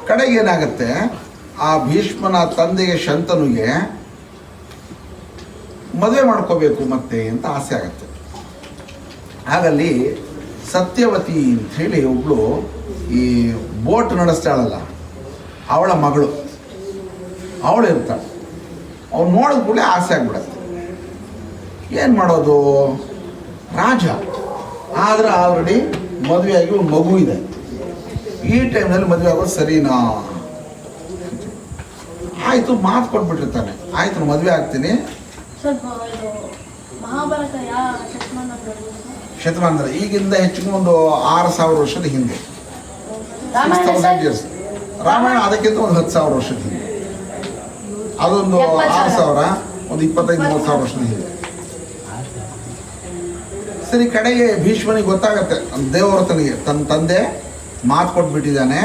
ಕಡೆಗೆ ಏನಾಗುತ್ತೆ, ಆ ಭೀಷ್ಮನ ತಂದೆಗೆ ಶಂತನುಗೆ ಮದುವೆ ಮಾಡ್ಕೋಬೇಕು ಮತ್ತೆ ಅಂತ ಆಸೆ ಆಗತ್ತೆ. ಹಾಗಲ್ಲಿ ಸತ್ಯವತಿ ಅಂತ ಹೇಳಿ ಒಬ್ಳು ಈ ಬೋಟ್ ನಡೆಸ್ತಾಳಲ್ಲ, ಅವಳ ಮಗಳು ಅವಳು ಇರ್ತಾಳೆ. ಅವ್ನು ನೋಡಿದ ಕೂಡಲೇ ಆಸೆ ಆಗ್ಬಿಡತ್ತೆ. ಏನು ಮಾಡೋದು? ರಾಜ ಆದ್ರೆ ಆಲ್ರೆಡಿ ಮದುವೆ ಆಗಿ ಒಂದು ಮಗು ಇದೆ. ಈ ಟೈಮ್ನಲ್ಲಿ ಮದುವೆ ಆಗೋದು ಸರಿನಾ? ಆಯ್ತು, ಮಾತು ಕೊಟ್ಬಿಟ್ಟಿರ್ತಾನೆ, ಆಯ್ತು ಮದುವೆ ಆಗ್ತೀನಿ. ಶತಮಾನದಲ್ಲಿ ಈಗಿಂದ ಹೆಚ್ಚಿಗೆ ಒಂದು 6,000 ವರ್ಷದ ಹಿಂದೆ, 6,000 years. ರಾಮಾಯಣ ಅದಕ್ಕಿಂತ ಒಂದು 10,000 ವರ್ಷದ ಹಿಂದೆ. ಅದೊಂದು 6,000, ಒಂದು 25-30,000 ವರ್ಷದ ಹಿಂದೆ. ಸರಿ, ಕಡೆಗೆ ಭೀಷ್ಮನಿಗೆ ಗೊತ್ತಾಗತ್ತೆ, ದೇವವ್ರತನಿಗೆ ತನ್ನ ತಂದೆ ಮಾತು ಕೊಟ್ಬಿಟ್ಟಿದ್ದಾನೆ,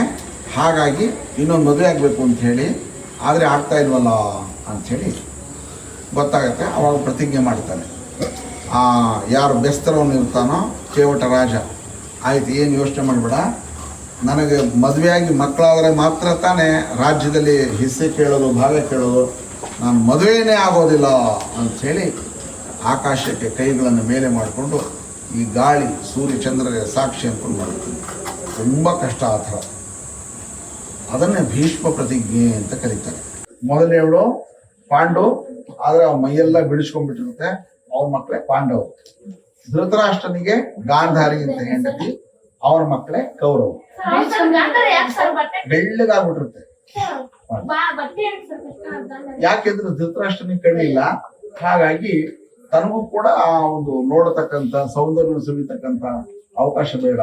ಹಾಗಾಗಿ ಇನ್ನೊಂದು ಮದುವೆ ಆಗಬೇಕು ಅಂತ ಹೇಳಿ, ಆದರೆ ಆಗ್ತಾ ಇಲ್ವಲ್ಲ ಅಂಥೇಳಿ ಗೊತ್ತಾಗತ್ತೆ. ಅವಾಗ ಪ್ರತಿಜ್ಞೆ ಮಾಡ್ತಾನೆ. ಯಾರು ಬೆಸ್ತರವನು ಇರ್ತಾನೋ ಕೇವಟ ರಾಜ, ಆಯ್ತು ಏನು ಯೋಚನೆ ಮಾಡಬೇಡ, ನನಗೆ ಮದುವೆಯಾಗಿ ಮಕ್ಕಳಾದರೆ ಮಾತ್ರ ತಾನೇ ರಾಜ್ಯದಲ್ಲಿ ಹಿಸ್ಸೆ ಕೇಳೋದು, ಭಾಗ ಕೇಳೋದು, ನಾನು ಮದುವೆನೇ ಆಗೋದಿಲ್ಲ ಅಂಥೇಳಿ ಆಕಾಶಕ್ಕೆ ಕೈಗಳನ್ನು ಮೇಲೆ ಮಾಡಿಕೊಂಡು ಈ ಗಾಳಿ, ಸೂರ್ಯ, ಚಂದ್ರರೇ ಸಾಕ್ಷಿ ಅಂದ್ಕೊಂಡು ಮಾಡ್ತೀನಿ. ತುಂಬ ಕಷ್ಟ ಆ ಥರ. ಅದನ್ನೇ ಭೀಷ್ಮ ಪ್ರತಿಜ್ಞೆ ಅಂತ ಕರೀತಾರೆ. ಮೊದಲನೇವಳು ಪಾಂಡು, ಆದರೆ ಅವ್ರ ಮೈಯೆಲ್ಲ ಬಿಡಿಸ್ಕೊಂಡ್ಬಿಟ್ಟಿರುತ್ತೆ, ಅವ್ರ ಮಕ್ಕಳೇ ಪಾಂಡವರು. ಧೃತರಾಷ್ಟ್ರನಿಗೆ ಗಾಂಧಾರಿ ಅಂತ ಹೆಂಡತಿ, ಅವರ ಮಕ್ಕಳೇ ಕೌರವ. ಬೆಳ್ಳಗಾಗ್ಬಿಟ್ಟಿರುತ್ತೆ. ಯಾಕೆಂದ್ರೆ ಧೃತರಾಷ್ಟ್ರನಿಗೆ ಕಣ್ಣಿಲ್ಲ, ಹಾಗಾಗಿ ತನಗೂ ಕೂಡ ಆ ಒಂದು ನೋಡತಕ್ಕಂತ ಸೌಂದರ್ಯ ಸುಳಿತಕ್ಕಂತ ಅವಕಾಶ ಬೇಡ.